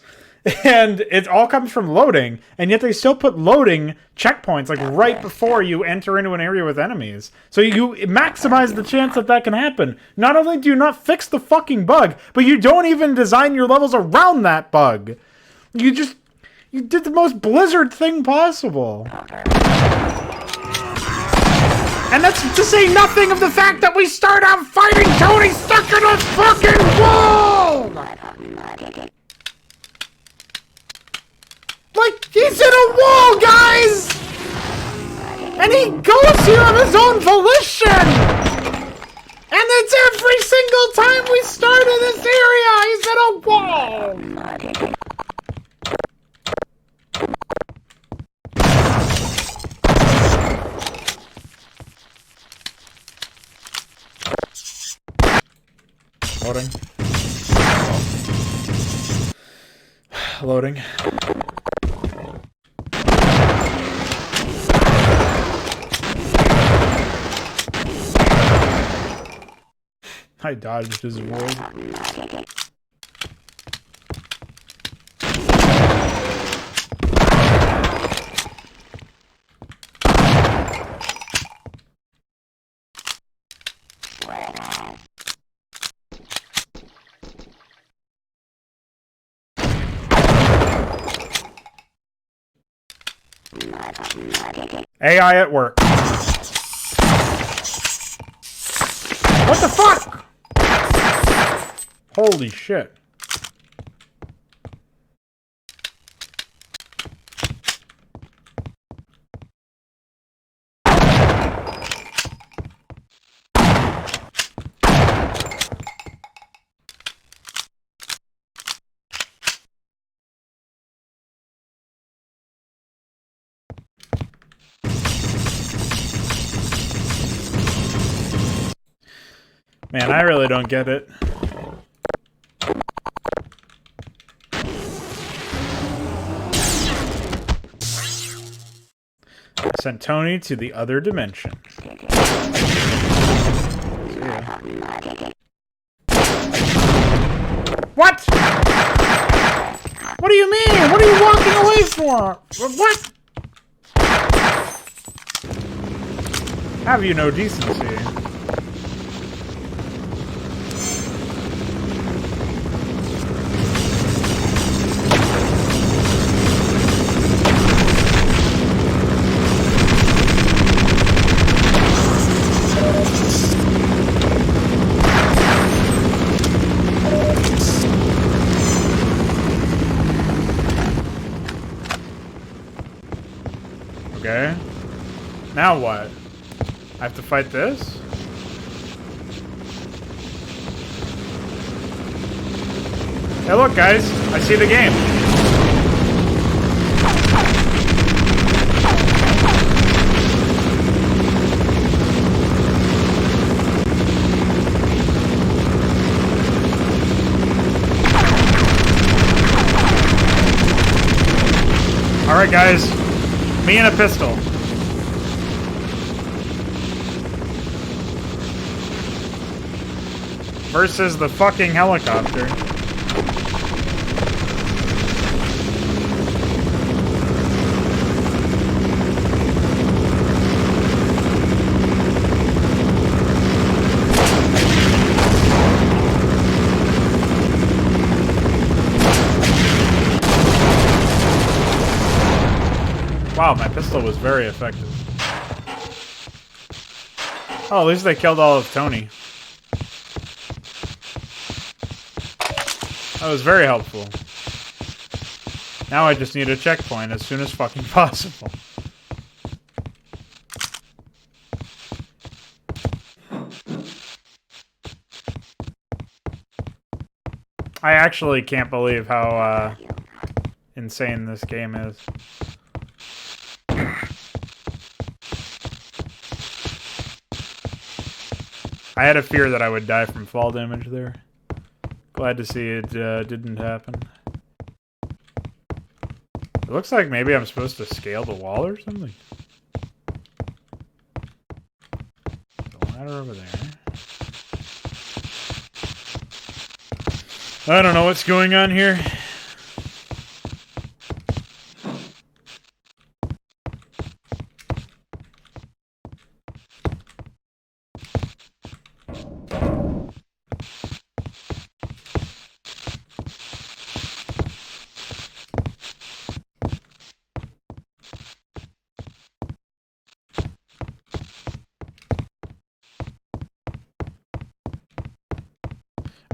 And it all comes from loading, and yet they still put loading checkpoints, like, right before you enter into an area with enemies. So you maximize the chance that that can happen. Not only do you not fix the fucking bug, but you don't even design your levels around that bug. You did the most Blizzard thing possible. And that's to say nothing of the fact that we start out fighting Tony stuck in a fucking wall! Like, he's in a wall, guys! And he goes here of his own volition! And it's every single time we start in this area, he's in a wall! Loading. Loading. I dodged his void. AI at work. What the fuck? Holy shit. Man, I really don't get it. I sent Tony to the other dimension. What? What do you mean? What are you walking away for? What? Have you no decency? Okay. Now what? I have to fight this? Hey, look, guys. I see the game. Alright, guys. Me and a pistol. Versus the fucking helicopter. Wow, my pistol was very effective. Oh, at least they killed all of Tony. That was very helpful. Now I just need a checkpoint as soon as fucking possible. I actually can't believe how insane this game is. I had a fear that I would die from fall damage there. Glad to see it didn't happen. It looks like maybe I'm supposed to scale the wall or something. The ladder over there. I don't know what's going on here.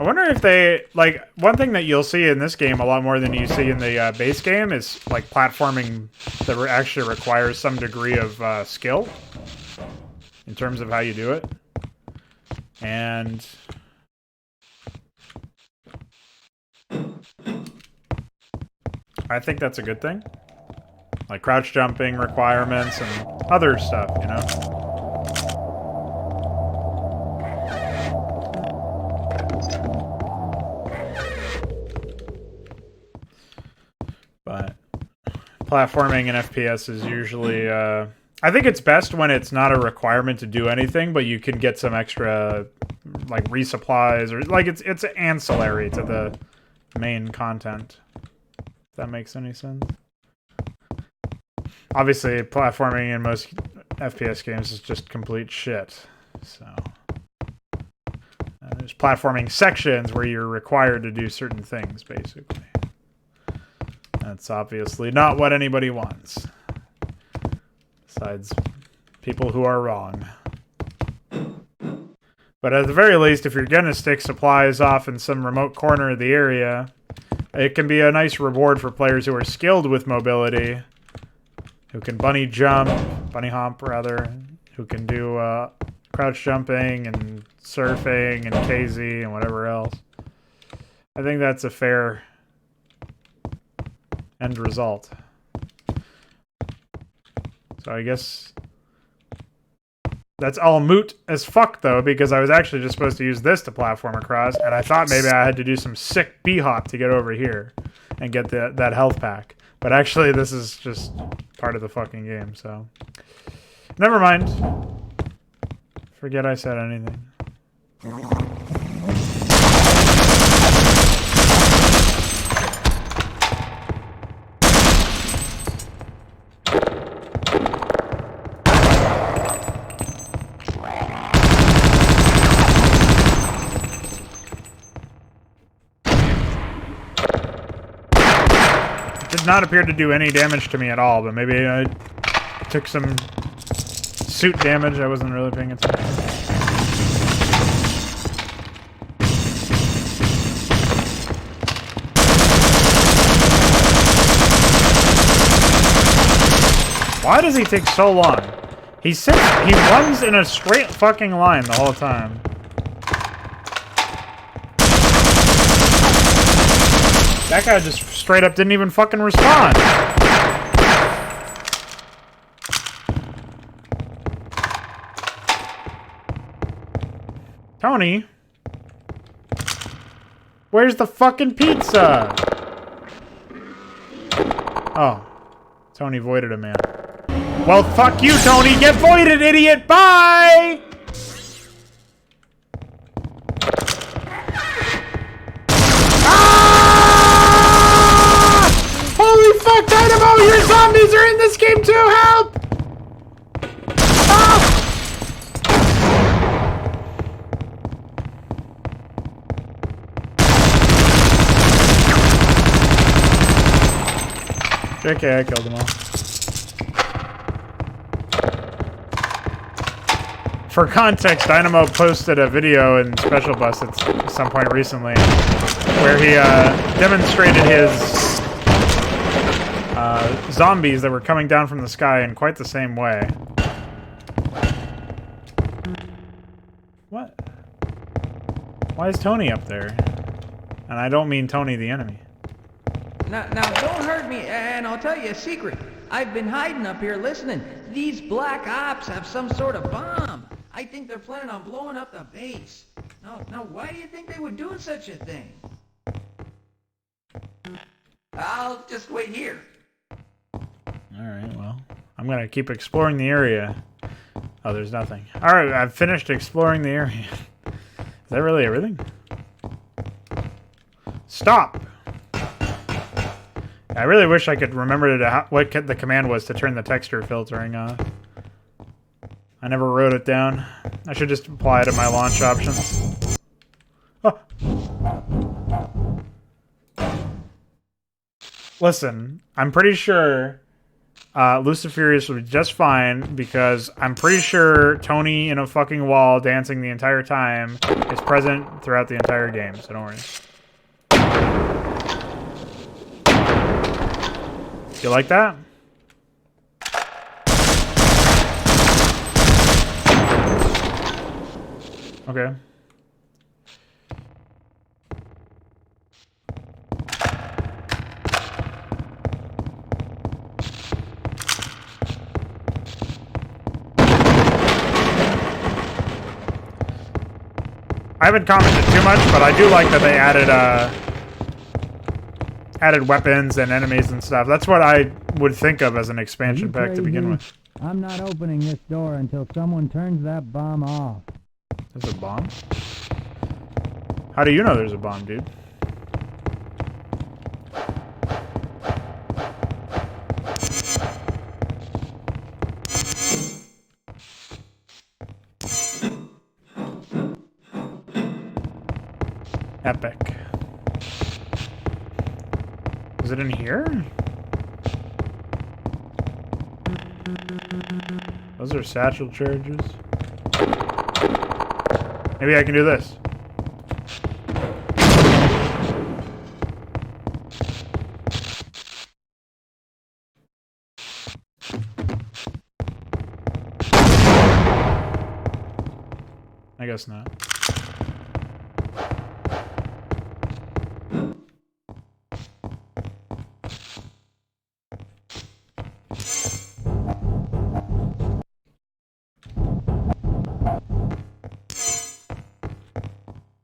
I wonder if they, like, one thing that you'll see in this game a lot more than you see in the base game is, like, platforming that actually requires some degree of skill in terms of how you do it. And I think that's a good thing. Like crouch jumping requirements and other stuff, you know? But platforming in FPS is usually I think it's best when it's not a requirement to do anything, but you can get some extra, like, resupplies, or, like, it's ancillary to the main content. If that makes any sense. Obviously, platforming in most FPS games is just complete shit, so... there's platforming sections where you're required to do certain things, basically. That's obviously not what anybody wants. Besides people who are wrong. But at the very least, if you're gonna stick supplies off in some remote corner of the area, it can be a nice reward for players who are skilled with mobility, who can bunny hop rather, who can do crouch jumping and surfing and KZ and whatever else. I think that's a fair end result. So I guess that's all moot as fuck, though, because I was actually just supposed to use this to platform across, and I thought maybe I had to do some sick B-hop to get over here and get that health pack. But actually, this is just part of the fucking game, so... Never mind. Forget I said anything. Did not appear to do any damage to me at all, but maybe I took some suit damage. I wasn't really paying attention. Why does he take so long? He runs in a straight fucking line the whole time. That guy just straight up didn't even fucking respond. Tony? Where's the fucking pizza? Oh. Tony voided a man. Well, fuck you, Tony! Get voided, idiot! Bye! Holy fuck, Dynamo! Your zombies are in this game too! Help! Ah! JK, I killed them all. For context, Dynamo posted a video in Special Bus at some point recently where he demonstrated his zombies that were coming down from the sky in quite the same way. What? Why is Tony up there? And I don't mean Tony the enemy. Now, don't hurt me, and I'll tell you a secret. I've been hiding up here listening. These black ops have some sort of bomb. I think they're planning on blowing up the base. Now, why do you think they would do such a thing? I'll just wait here. Alright, well, I'm gonna keep exploring the area. Oh, there's nothing. Alright, I've finished exploring the area. Is that really everything? Stop! I really wish I could remember what the command was to turn the texture filtering off. I never wrote it down. I should just apply it to my launch options. Oh. Listen, I'm pretty sure Luciferius would be just fine because I'm pretty sure Tony in a fucking wall dancing the entire time is present throughout the entire game, so don't worry. You like that? Okay. I haven't commented too much, but I do like that they added weapons and enemies and stuff. That's what I would think of as an expansion pack to begin with. I'm not opening this door until someone turns that bomb off. There's a bomb? How do you know there's a bomb, dude? Epic. Is it in here? Those are satchel charges. Maybe I can do this. I guess not.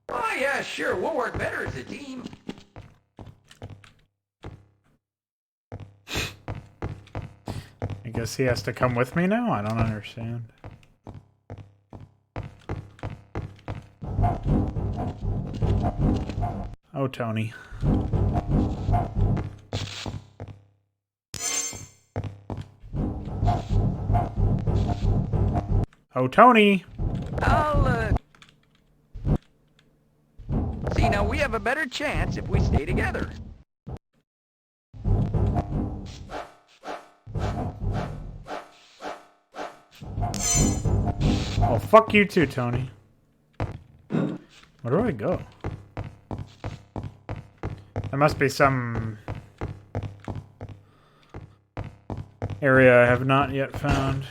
Oh yeah, sure, we'll work better as a team. I guess he has to come with me now? I don't understand. Oh, Tony. Oh, Tony! See, now we have a better chance if we stay together. Oh, fuck you too, Tony. Where do I go? There must be some area I have not yet found.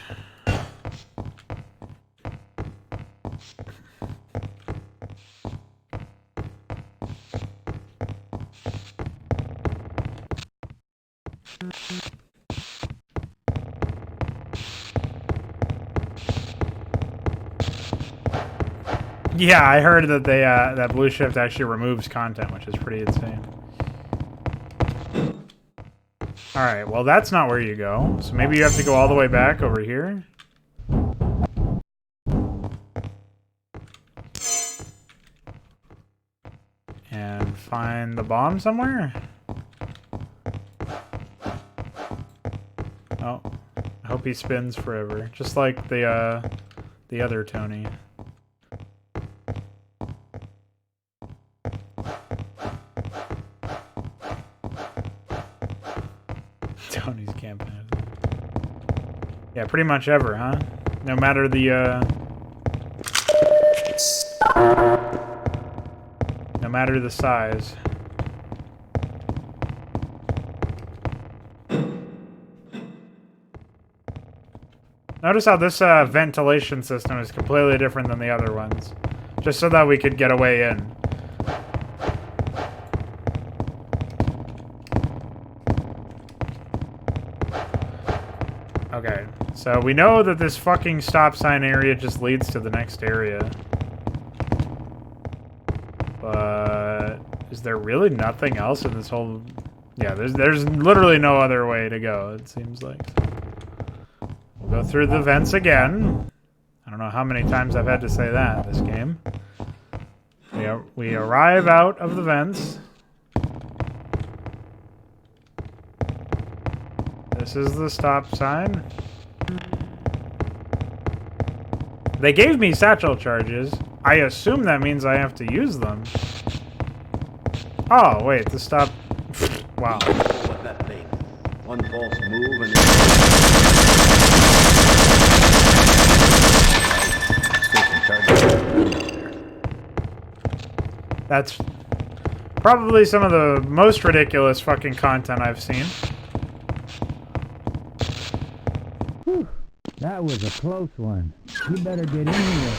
Yeah, I heard that they that Blue Shift actually removes content, which is pretty insane. Alright, well that's not where you go. So maybe you have to go all the way back over here. And find the bomb somewhere? Oh, I hope he spins forever. Just like the other Tony. Tony's camping. Yeah, pretty much ever, huh? No matter the no matter the size. Notice how this ventilation system is completely different than the other ones. Just so that we could get a way in. Okay, so we know that this fucking stop sign area just leads to the next area. But is there really nothing else in this whole... Yeah, there's literally no other way to go, it seems like. We'll go through the vents again. I don't know how many times I've had to say that this game. We arrive out of the vents. This is the stop sign. They gave me satchel charges. I assume that means I have to use them. Oh, wait, the stop... Wow. With that thing. One false move and That's probably some of the most ridiculous fucking content I've seen. Whew, that was a close one. You better get in here.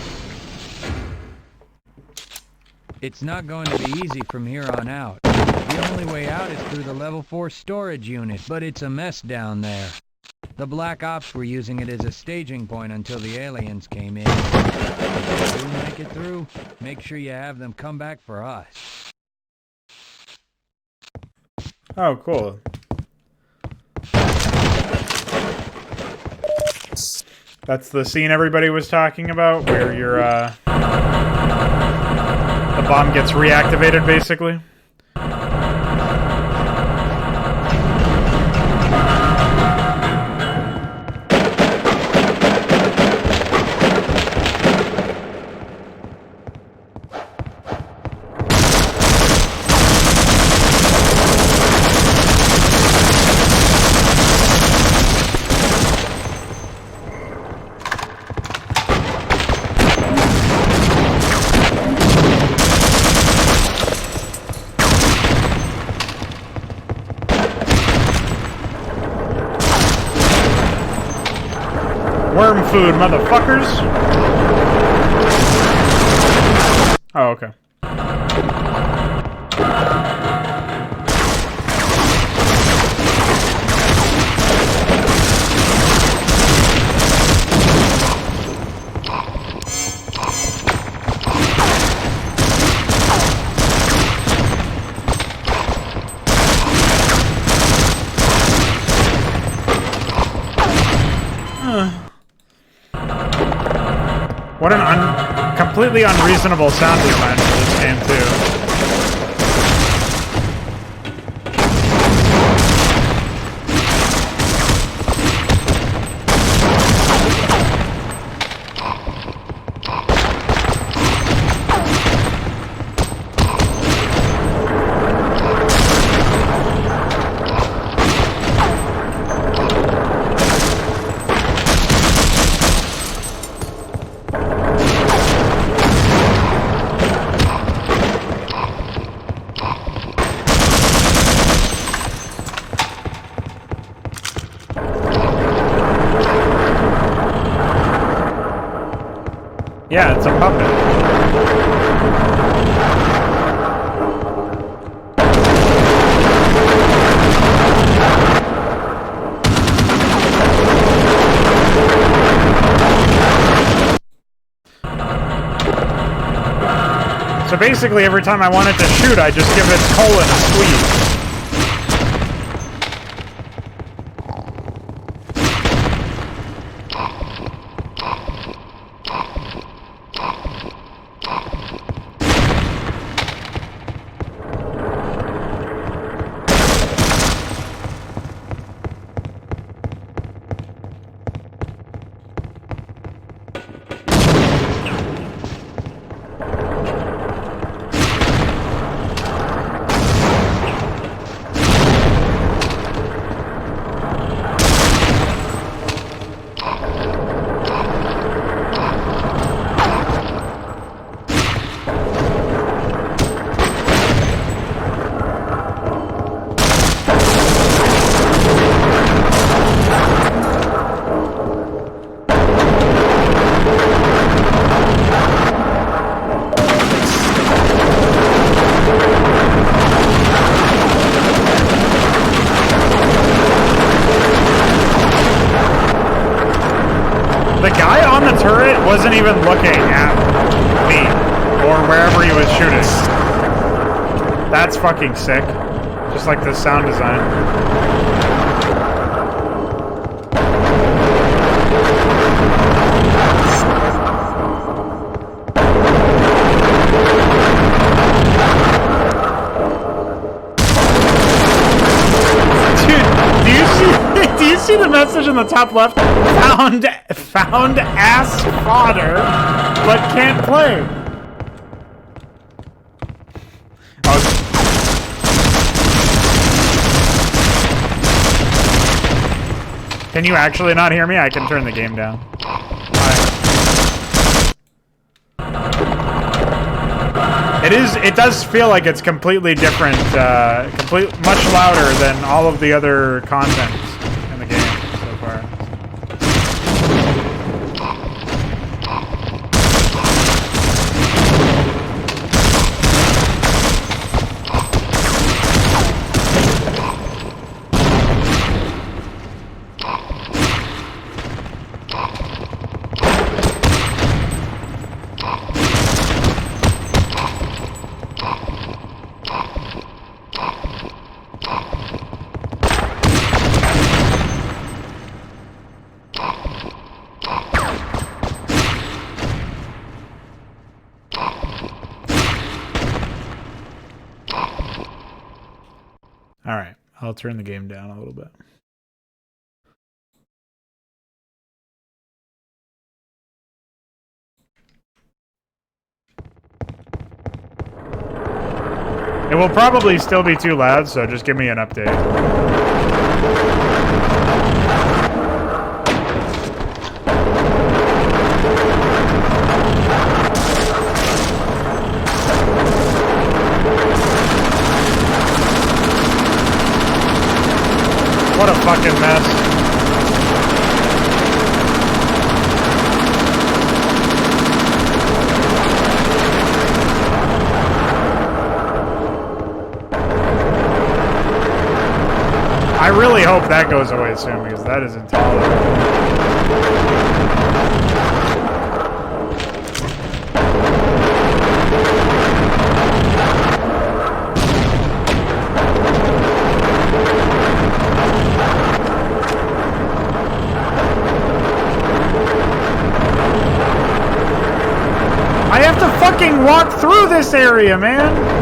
It's not going to be easy from here on out. The only way out is through the level 4 storage unit, but it's a mess down there. The Black Ops were using it as a staging point until the aliens came in. If you make it through, make sure you have them come back for us. Oh, cool. That's the scene everybody was talking about, where your the bomb gets reactivated, basically. Worm food, motherfuckers! Oh, okay. What an completely unreasonable sound design for this game, too. Yeah, it's a puppet. So basically, every time I want it to shoot, I just give it colon a squeeze. The guy on the turret wasn't even looking at me or wherever he was shooting. That's fucking sick. Just like the sound design. Do you see the message in the top left? Found ass fodder, but can't play. Can you actually not hear me? I can turn the game down. It does feel like it's completely different, much louder than all of the other content in the game so far. Alright, I'll turn the game down a little bit. It will probably still be too loud, so just give me an update. What a fucking mess. I really hope that goes away soon because that is intolerable. I have to fucking walk through this area, man!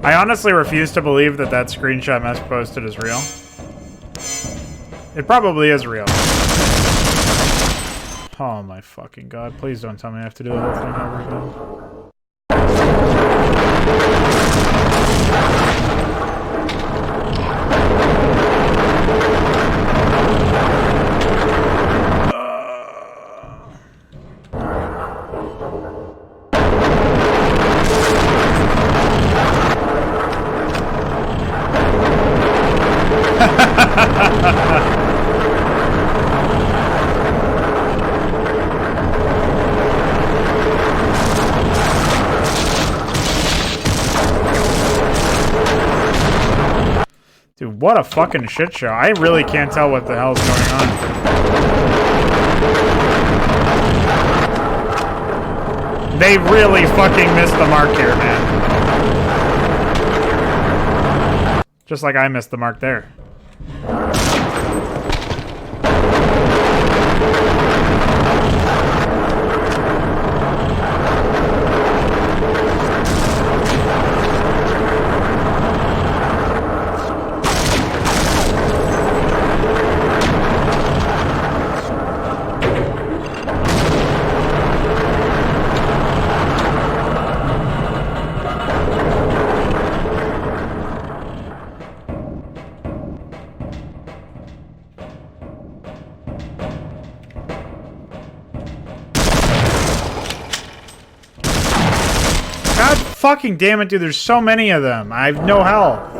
I honestly refuse to believe that that screenshot Mesh posted is real. It probably is real. Oh my fucking god, please don't tell me I have to do the whole thing over again. Dude, what a fucking shit show. I really can't tell what the hell's going on. They really fucking missed the mark here, man. Just like I missed the mark there. God fucking damn it, dude. There's so many of them. I have no health.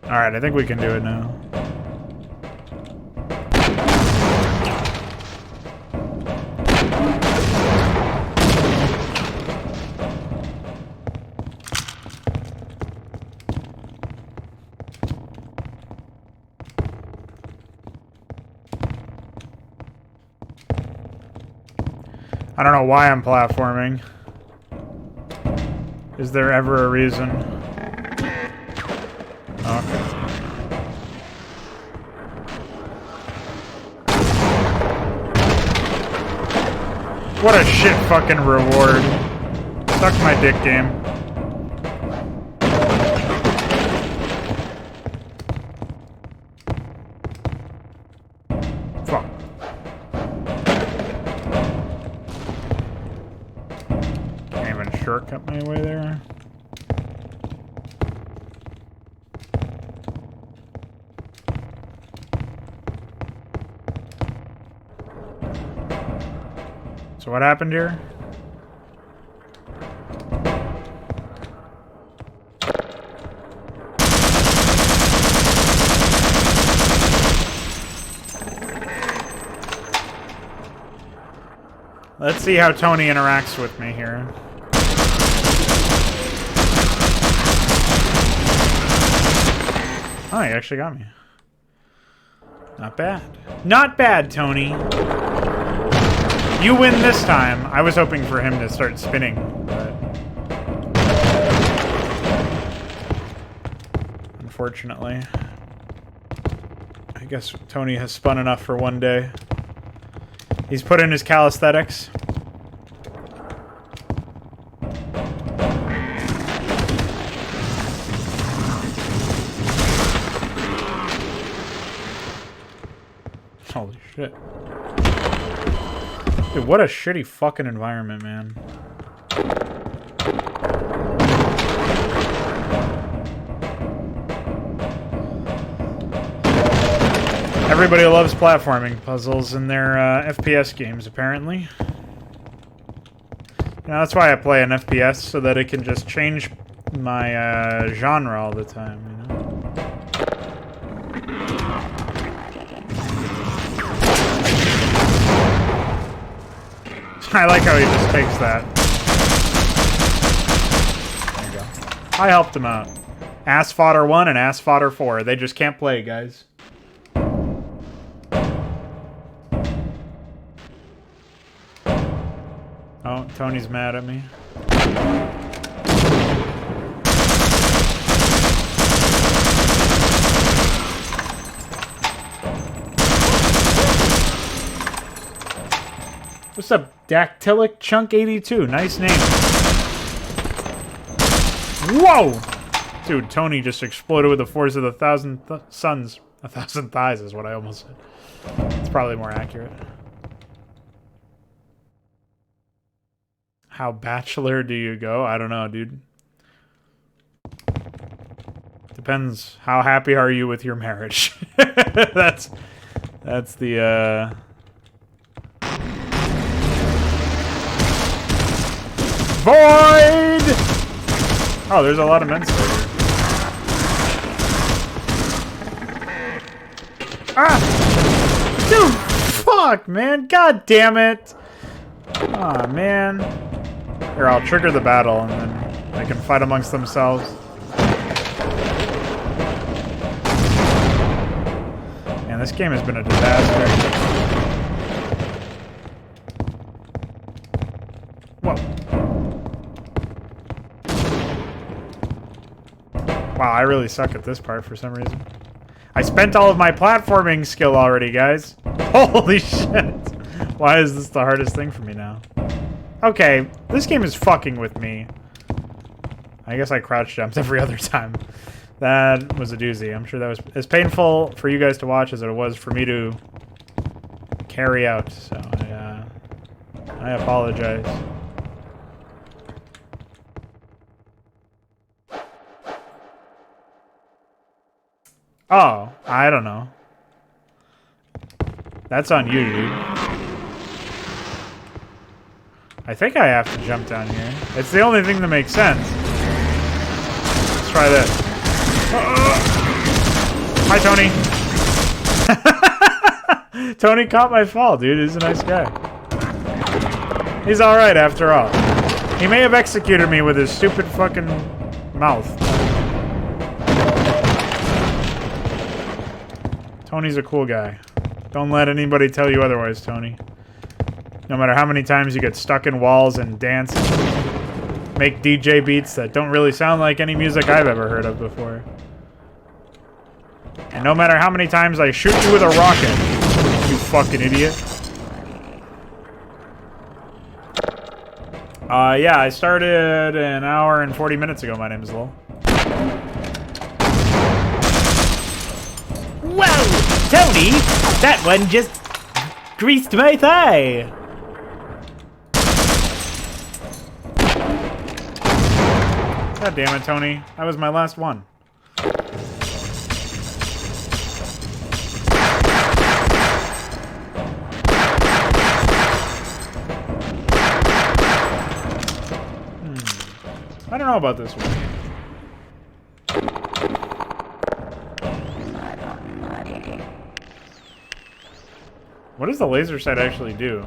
Alright, I think we can do it now. I don't know why I'm platforming. Is there ever a reason? Okay. What a shit fucking reward. Suck my dick, game. Fuck. So what happened here? Let's see how Tony interacts with me here. Oh, he actually got me. Not bad. Not bad, Tony. You win this time. I was hoping for him to start spinning, but... unfortunately. I guess Tony has spun enough for one day. He's put in his calisthenics. Holy shit. Dude, what a shitty fucking environment, man. Everybody loves platforming puzzles in their FPS games, apparently. You know, that's why I play an FPS, so that it can just change my genre all the time, you know? I like how he just takes that. There you go. I helped him out. Ass Fodder 1 and Ass Fodder 4. They just can't play, guys. Oh, Tony's mad at me. What's up, Dactylic Chunk 82? Nice name. Whoa! Dude, Tony just exploded with the force of 1,000 suns. 1,000 thighs is what I almost said. It's probably more accurate. How bachelor do you go? I don't know, dude. Depends. How happy are you with your marriage? that's the Void! Oh, there's a lot of Mensa here. Ah! Dude! Fuck, man! God damn it! Aw, man. Here, I'll trigger the battle, and then they can fight amongst themselves. Man, this game has been a disaster. Whoa. Wow, I really suck at this part for some reason. I spent all of my platforming skill already, guys. Holy shit. Why is this the hardest thing for me now? Okay, this game is fucking with me. I guess I crouch jumped every other time. That was a doozy. I'm sure that was as painful for you guys to watch as it was for me to carry out. So I apologize. Oh, I don't know. That's on you, dude. I think I have to jump down here. It's the only thing that makes sense. Let's try this. Hi, Tony. Tony caught my fall, dude. He's a nice guy. He's alright after all. He may have executed me with his stupid fucking mouth. Tony's a cool guy. Don't let anybody tell you otherwise, Tony. No matter how many times you get stuck in walls and dance and make DJ beats that don't really sound like any music I've ever heard of before. And no matter how many times I shoot you with a rocket, you fucking idiot. Yeah, I started an hour and 40 minutes ago. My name is Lowell. Whoa! Tony! That one just greased my thigh! God damn it, Tony. That was my last one. know about this one. What does the laser sight actually do?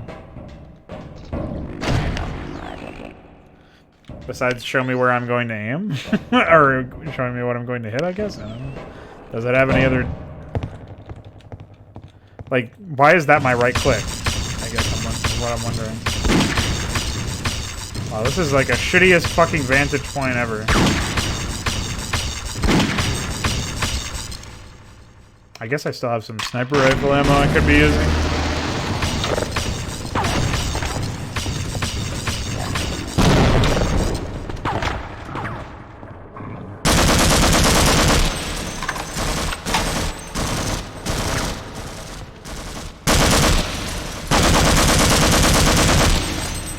Besides show me where I'm going to aim? Or showing me what I'm going to hit, I guess? I don't know. Does it have any other... Like, why is that my right click? I guess is what I'm wondering. Wow, this is like a shittiest fucking vantage point ever. I guess I still have some sniper rifle ammo I could be using.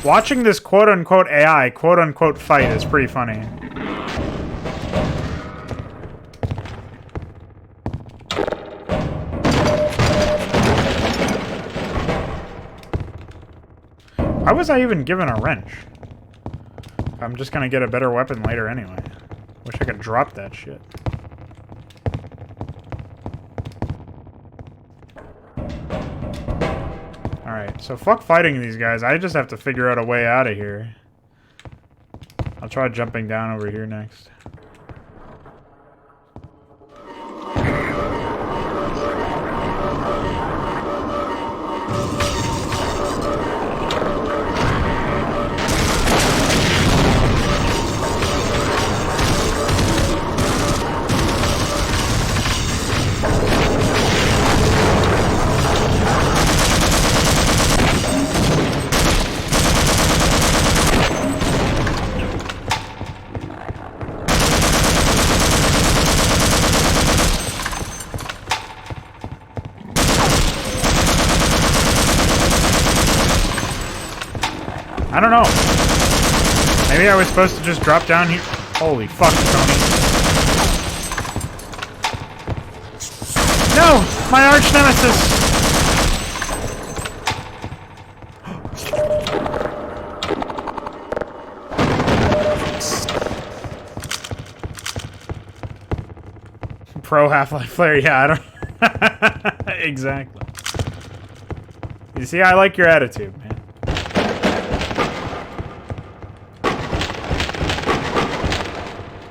Watching this quote-unquote AI, quote-unquote fight is pretty funny. Why was I even given a wrench? I'm just gonna get a better weapon later anyway. Wish I could drop that shit. Alright, so fuck fighting these guys. I just have to figure out a way out of here. I'll try jumping down over here next. I don't know. Maybe I was supposed to just drop down here. Holy fuck, Tony. No! My arch nemesis! Pro Half-Life Flare, yeah, I don't... Exactly. You see, I like your attitude, man.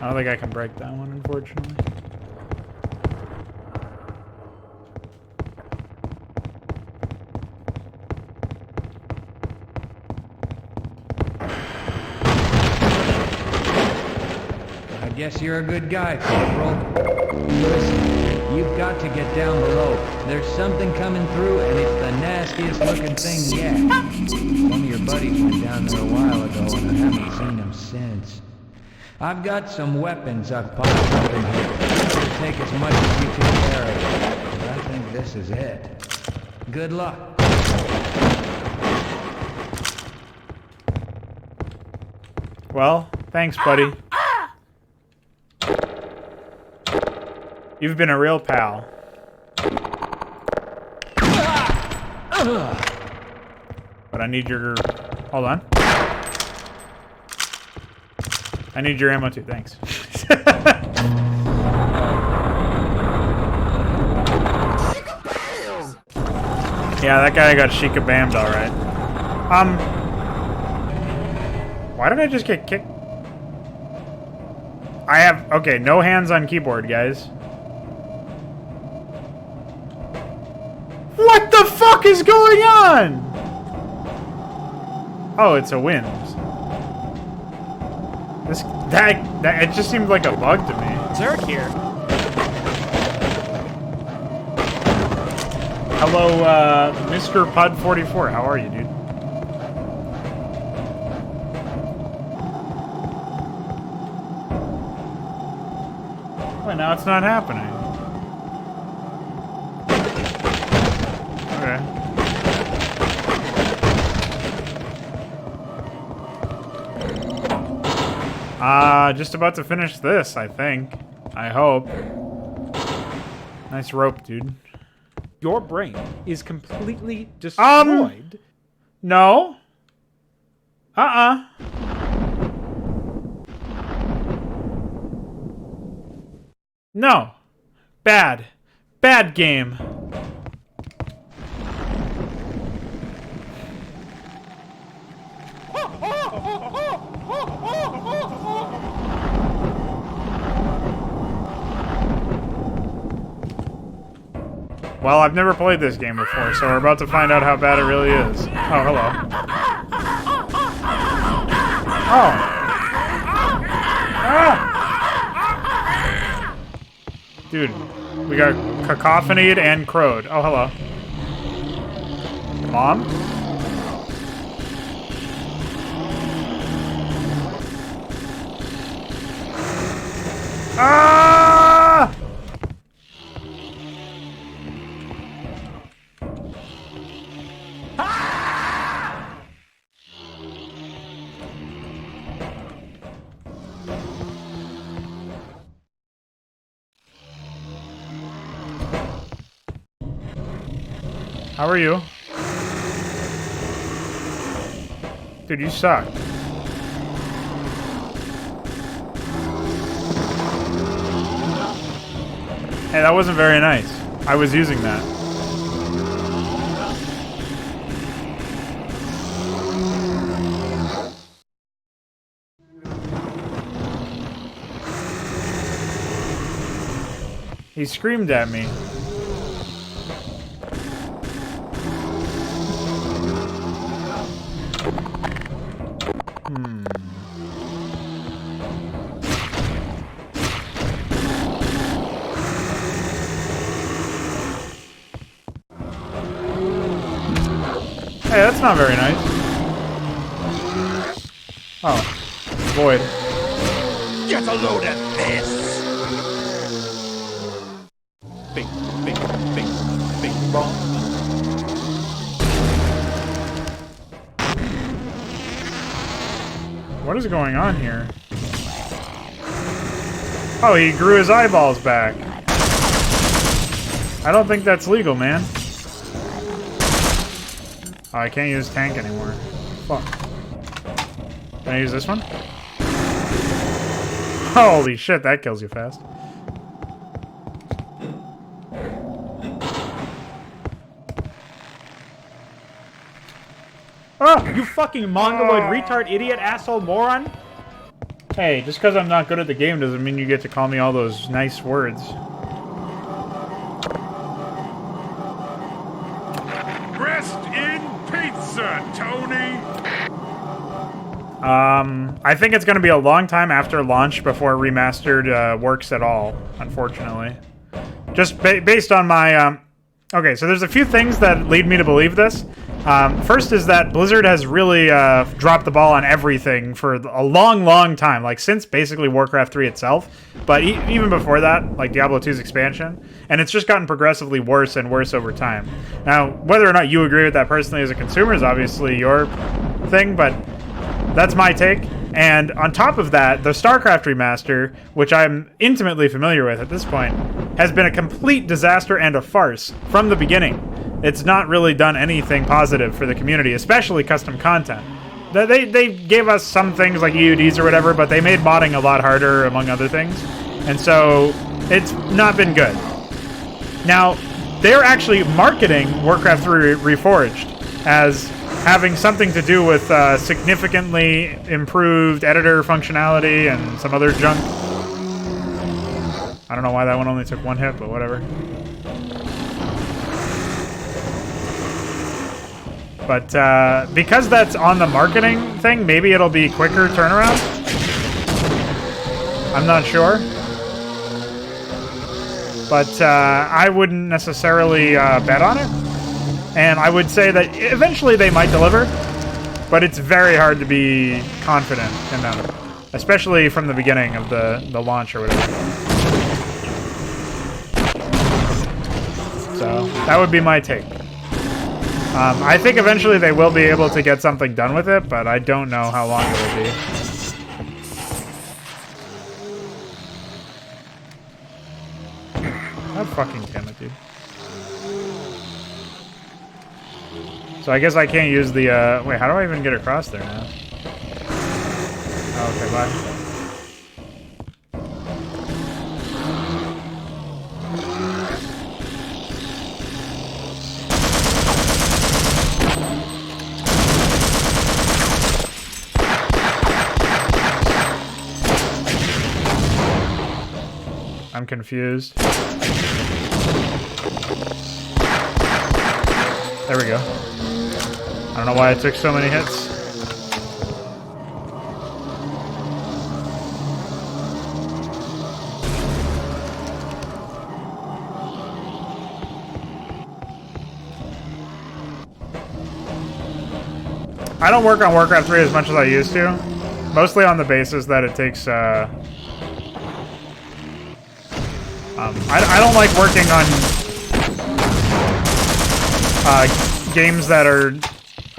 I don't think I can break that one, unfortunately. I guess you're a good guy, Corporal. Listen, you've got to get down below. There's something coming through, and it's the nastiest looking thing yet. Some of your buddies went down there a while ago, and I haven't seen them since. I've got some weapons I've piled up in here. It'll take as much as you can carry, but I think this is it. Good luck. Well, thanks, buddy. You've been a real pal. But I need your... Hold on. I need your ammo too, thanks. Yeah, that guy got Sheikah-bammed alright. Why did I just get kicked? I have... Okay, no hands on keyboard, guys. What the fuck is going on? Oh, it's a wind. That it just seemed like a bug to me. Zerk here. Hello, Mr. Pod44. How are you, dude? Well, now it's not happening. Okay. Just about to finish this, I think. I hope. Nice rope, dude. Your brain is completely destroyed. No. No. Bad. Bad game. Well, I've never played this game before, so we're about to find out how bad it really is. Oh, hello. Oh. Ah! Dude, we got cacophonied and crowed. Oh, hello. Mom? Ah! How are you? Dude, you suck. Hey, that wasn't very nice. I was using that. He screamed at me. Hey, that's not very nice. Oh. Void. Get a load of this! Bing, bing, bing, bing, bong. What is going on here? Oh, he grew his eyeballs back. I don't think that's legal, man. Oh, I can't use tank anymore. Fuck. Can I use this one? Holy shit, that kills you fast. Oh, you fucking mongoloid retard idiot asshole moron! Hey, just because I'm not good at the game doesn't mean you get to call me all those nice words. Rest in pizza, Tony! I think it's going to be a long time after launch before remastered works at all, unfortunately. Just based on my... Okay, so there's a few things that lead me to believe this. First is that Blizzard has really dropped the ball on everything for a long, long time, like since basically Warcraft 3 itself, but even before that, like Diablo 2's expansion, and it's just gotten progressively worse and worse over time. Now, whether or not you agree with that personally as a consumer is obviously your thing, but that's my take. And on top of that, the StarCraft remaster, which I'm intimately familiar with at this point, has been a complete disaster and a farce from the beginning. It's not really done anything positive for the community, especially custom content. They gave us some things like EUDs or whatever, but they made modding a lot harder, among other things. And so it's not been good. Now, they're actually marketing Warcraft 3 Reforged as having something to do with significantly improved editor functionality and some other junk. I don't know why that one only took one hit, but whatever. But because that's on the marketing thing, maybe it'll be quicker turnaround. I'm not sure. But I wouldn't necessarily bet on it. And I would say that eventually they might deliver, but it's very hard to be confident in them, especially from the beginning of the launch or whatever. So that would be my take. I think eventually they will be able to get something done with it, but I don't know how long it will be. God fucking damn it, dude. So I guess I can't use the, wait, how do I even get across there now? Oh, okay, bye. I'm confused. There we go. I don't know why it took so many hits. I don't work on Warcraft 3 as much as I used to. Mostly on the basis that it takes, I don't like working on games that are...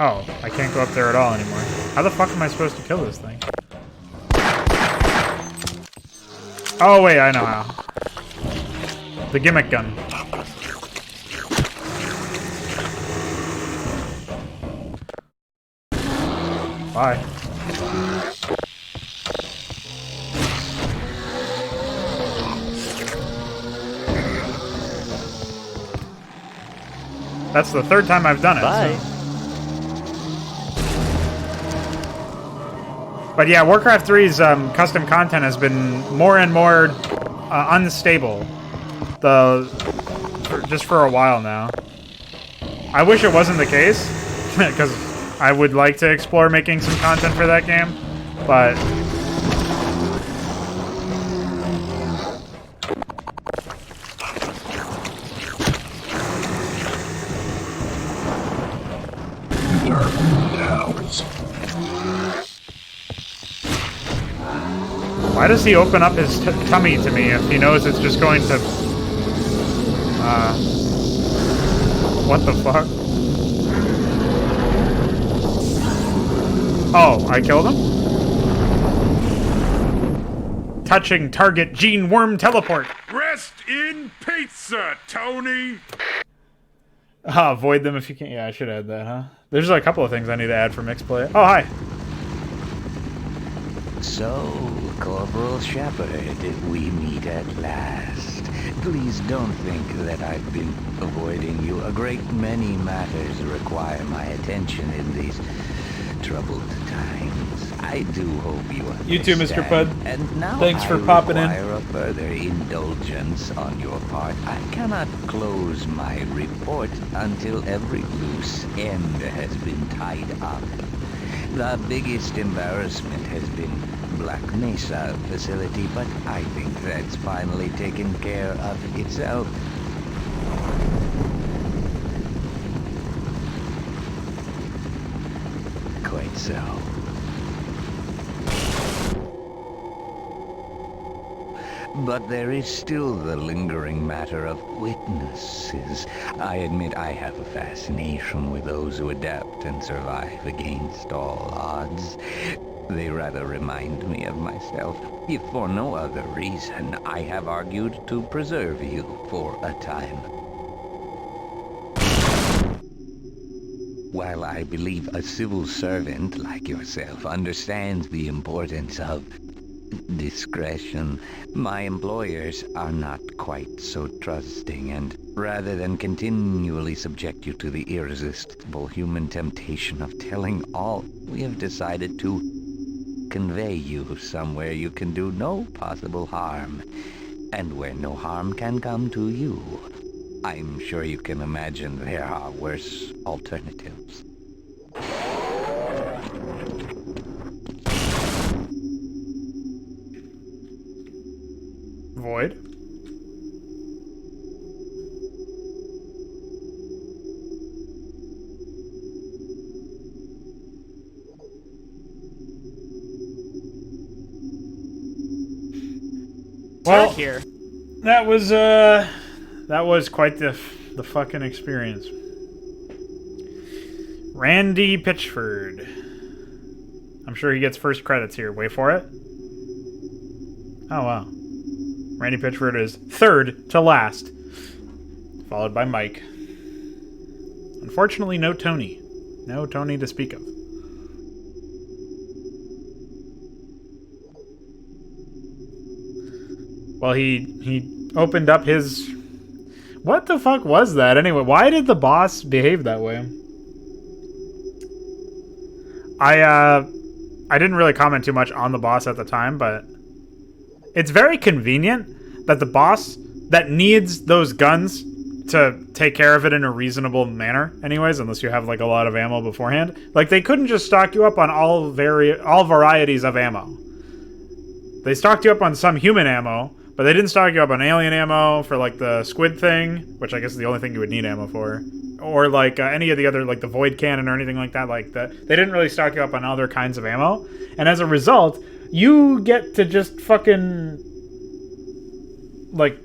Oh, I can't go up there at all anymore. How the fuck am I supposed to kill this thing? Oh, wait, I know how. The gimmick gun. Bye. That's the third time I've done it. Bye. So. But yeah, Warcraft 3's custom content has been more and more unstable. Just for a while now. I wish it wasn't the case, because I would like to explore making some content for that game, but... Why does he open up his tummy to me if he knows it's just going to... what the fuck? Oh, I killed him? Touching target gene worm teleport. Rest in pizza, Tony! Avoid them if you can. Yeah, I should add that, huh? There's a couple of things I need to add for Mixplay. Oh, hi. So, Corporal Shepard, we meet at last. Please don't think that I've been avoiding you. A great many matters require my attention in these troubled times. I do hope you understand. You too, Mr. Pud. And now Thanks for I popping in. require a further indulgence on your part. I cannot close my report until every loose end has been tied up. The biggest embarrassment has been Black Mesa facility, but I think that's finally taken care of itself. Quite so. But there is still the lingering matter of witnesses. I admit I have a fascination with those who adapt and survive against all odds. They rather remind me of myself. If for no other reason, I have argued to preserve you for a time. While I believe a civil servant like yourself understands the importance of discretion, my employers are not quite so trusting, and rather than continually subject you to the irresistible human temptation of telling all, we have decided to convey you somewhere you can do no possible harm, and where no harm can come to you. I'm sure you can imagine there are worse alternatives. Void. Well, here. that was quite the fucking experience. Randy Pitchford. I'm sure he gets first credits here. Wait for it. Oh wow. Randy Pitchford is third to last, followed by Mike. Unfortunately, no Tony. No Tony to speak of. Well, he opened up his... What the fuck was that anyway? Why did the boss behave that way? I didn't really comment too much on the boss at the time, but it's very convenient that the boss that needs those guns to take care of it in a reasonable manner anyways, unless you have like a lot of ammo beforehand, like they couldn't just stock you up on all varieties of ammo. They stocked you up on some human ammo, but they didn't stock you up on alien ammo for like the squid thing, which I guess is the only thing you would need ammo for, or like any of the other, like the void cannon or anything like that. Like that, they didn't really stock you up on other kinds of ammo, and as a result, you get to just fucking like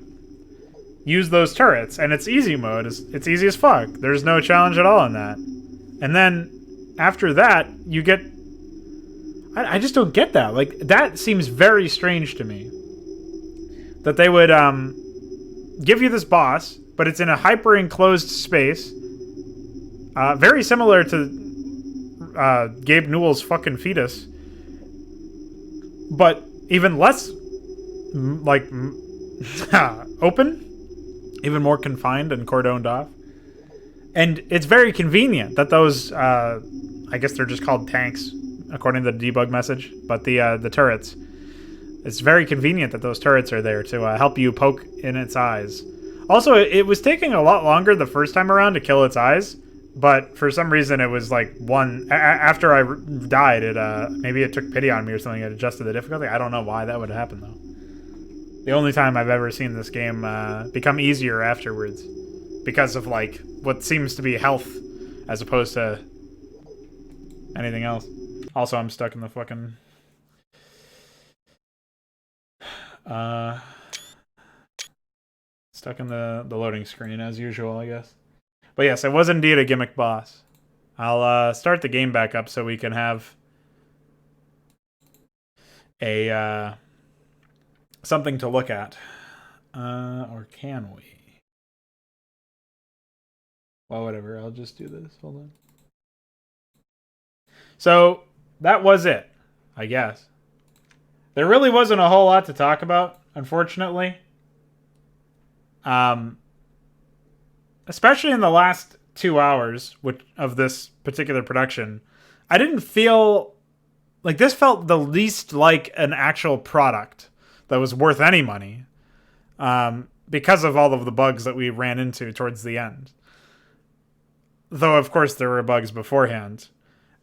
use those turrets, and it's easy mode. It's easy as fuck. There's no challenge at all in that. And then after that, you get... I just don't get that. Like, that seems very strange to me. That they would give you this boss, but it's in a hyper-enclosed space. Very similar to Gabe Newell's fucking Fetus. But even less, like, open. Even more confined and cordoned off. And it's very convenient that those, I guess they're just called tanks, according to the debug message, but the turrets. It's very convenient that those turrets are there to help you poke in its eyes. Also, it was taking a lot longer the first time around to kill its eyes, but for some reason it was like after I died, maybe it took pity on me or something, it adjusted the difficulty. I don't know why that would happen, though. The only time I've ever seen this game become easier afterwards because of, like, what seems to be health as opposed to anything else. Also, I'm stuck in the fucking... stuck in the loading screen, as usual, I guess. But yes, it was indeed a gimmick boss. I'll start the game back up so we can have a... something to look at. Or can we? Well, whatever. I'll just do this. Hold on. So, that was it, I guess. There really wasn't a whole lot to talk about, unfortunately. Especially in the last 2 hours of this particular production. I didn't feel... like, this felt the least like an actual product that was worth any money, because of all of the bugs that we ran into towards the end. Though, of course, there were bugs beforehand.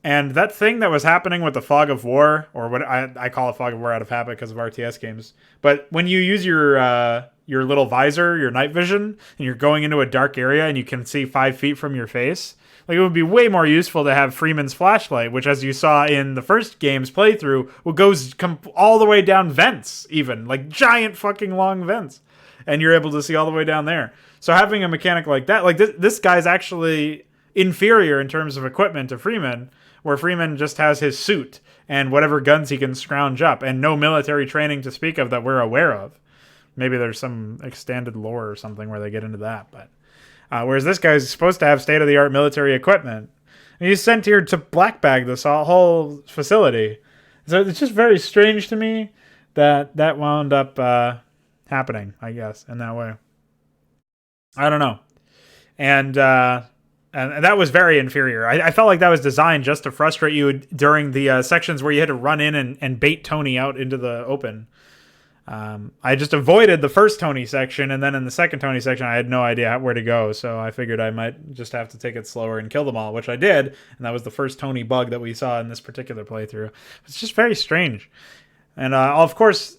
And that thing that was happening with the Fog of War, or what I call it Fog of War out of habit because of RTS games, but when you use your little visor, your night vision, and you're going into a dark area and you can see 5 feet from your face, like, it would be way more useful to have Freeman's flashlight, which, as you saw in the first game's playthrough, goes all the way down vents, even. Like, giant fucking long vents. And you're able to see all the way down there. So having a mechanic like that, like, this guy's actually inferior in terms of equipment to Freeman, where Freeman just has his suit and whatever guns he can scrounge up, and no military training to speak of that we're aware of. Maybe there's some extended lore or something where they get into that, but... whereas this guy's supposed to have state-of-the-art military equipment. And he's sent here to blackbag this whole facility. So it's just very strange to me that that wound up happening, I guess, in that way. I don't know. And that was very inferior. I felt like that was designed just to frustrate you during the sections where you had to run in and bait Tony out into the open. I just avoided the first Tony section, and then in the second Tony section, I had no idea where to go, so I figured I might just have to take it slower and kill them all, which I did, and that was the first Tony bug that we saw in this particular playthrough. It's just very strange. And, of course,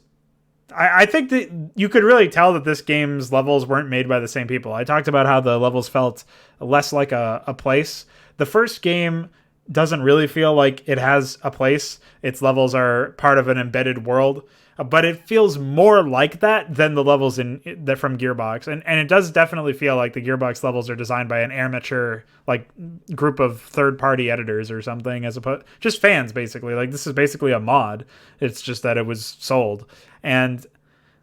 I think that you could really tell that this game's levels weren't made by the same people. I talked about how the levels felt less like a place. The first game doesn't really feel like it has a place. Its levels are part of an embedded world. But it feels more like that than the levels from Gearbox. And it does definitely feel like the Gearbox levels are designed by an amateur, like, group of third-party editors or something, as opposed... just fans, basically. Like, this is basically a mod. It's just that it was sold. And,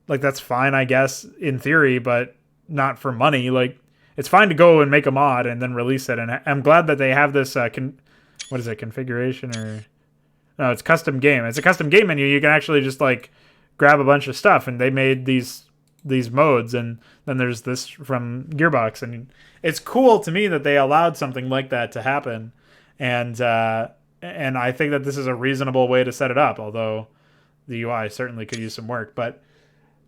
like, that's fine, I guess, in theory, but not for money. Like, it's fine to go and make a mod and then release it. And I'm glad that they have this, what is it, configuration or... No, it's custom game. It's a custom game menu. You can actually just, like, grab a bunch of stuff, and they made these modes, and then there's this from Gearbox, and it's cool to me that they allowed something like that to happen, and I think that this is a reasonable way to set it up, although the UI certainly could use some work. But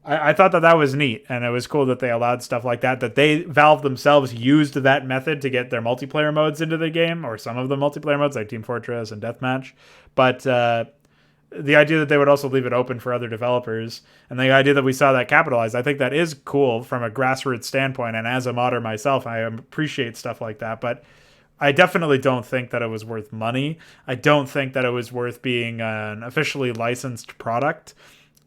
I thought that that was neat, and it was cool that they allowed stuff like that. That Valve themselves used that method to get their multiplayer modes into the game, or some of the multiplayer modes like Team Fortress and Deathmatch. But the idea that they would also leave it open for other developers, and the idea that we saw that capitalized, I think that is cool from a grassroots standpoint. And as a modder myself, I appreciate stuff like that. But I definitely don't think that it was worth money. I don't think that it was worth being an officially licensed product.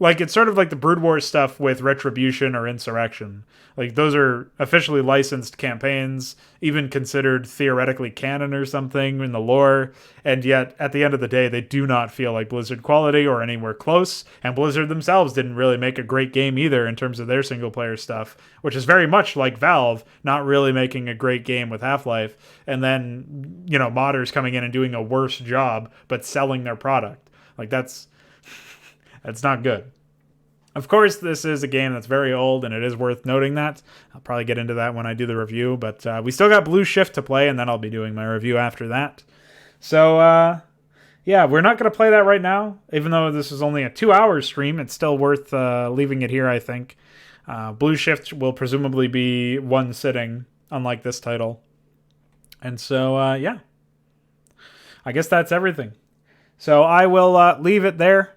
Like, it's sort of like the Brood War stuff with Retribution or Insurrection. Like, those are officially licensed campaigns, even considered theoretically canon or something in the lore, and yet, at the end of the day, they do not feel like Blizzard quality or anywhere close, and Blizzard themselves didn't really make a great game either in terms of their single-player stuff, which is very much like Valve, not really making a great game with Half-Life, and then, you know, modders coming in and doing a worse job, but selling their product. Like, that's not good. Of course, this is a game that's very old, and it is worth noting that. I'll probably get into that when I do the review, but we still got Blue Shift to play, and then I'll be doing my review after that. So, yeah, we're not going to play that right now. Even though this is only a 2-hour stream, it's still worth leaving it here, I think. Blue Shift will presumably be one sitting, unlike this title. And so, yeah. I guess that's everything. So I will leave it there.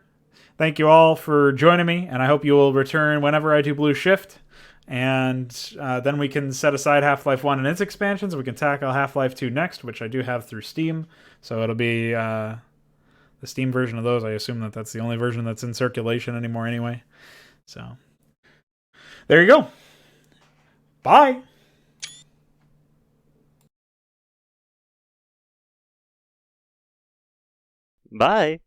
Thank you all for joining me, and I hope you will return whenever I do Blue Shift. And then we can set aside Half-Life 1 and its expansions. We can tackle Half-Life 2 next, which I do have through Steam. So it'll be the Steam version of those. I assume that that's the only version that's in circulation anymore anyway. So there you go. Bye. Bye.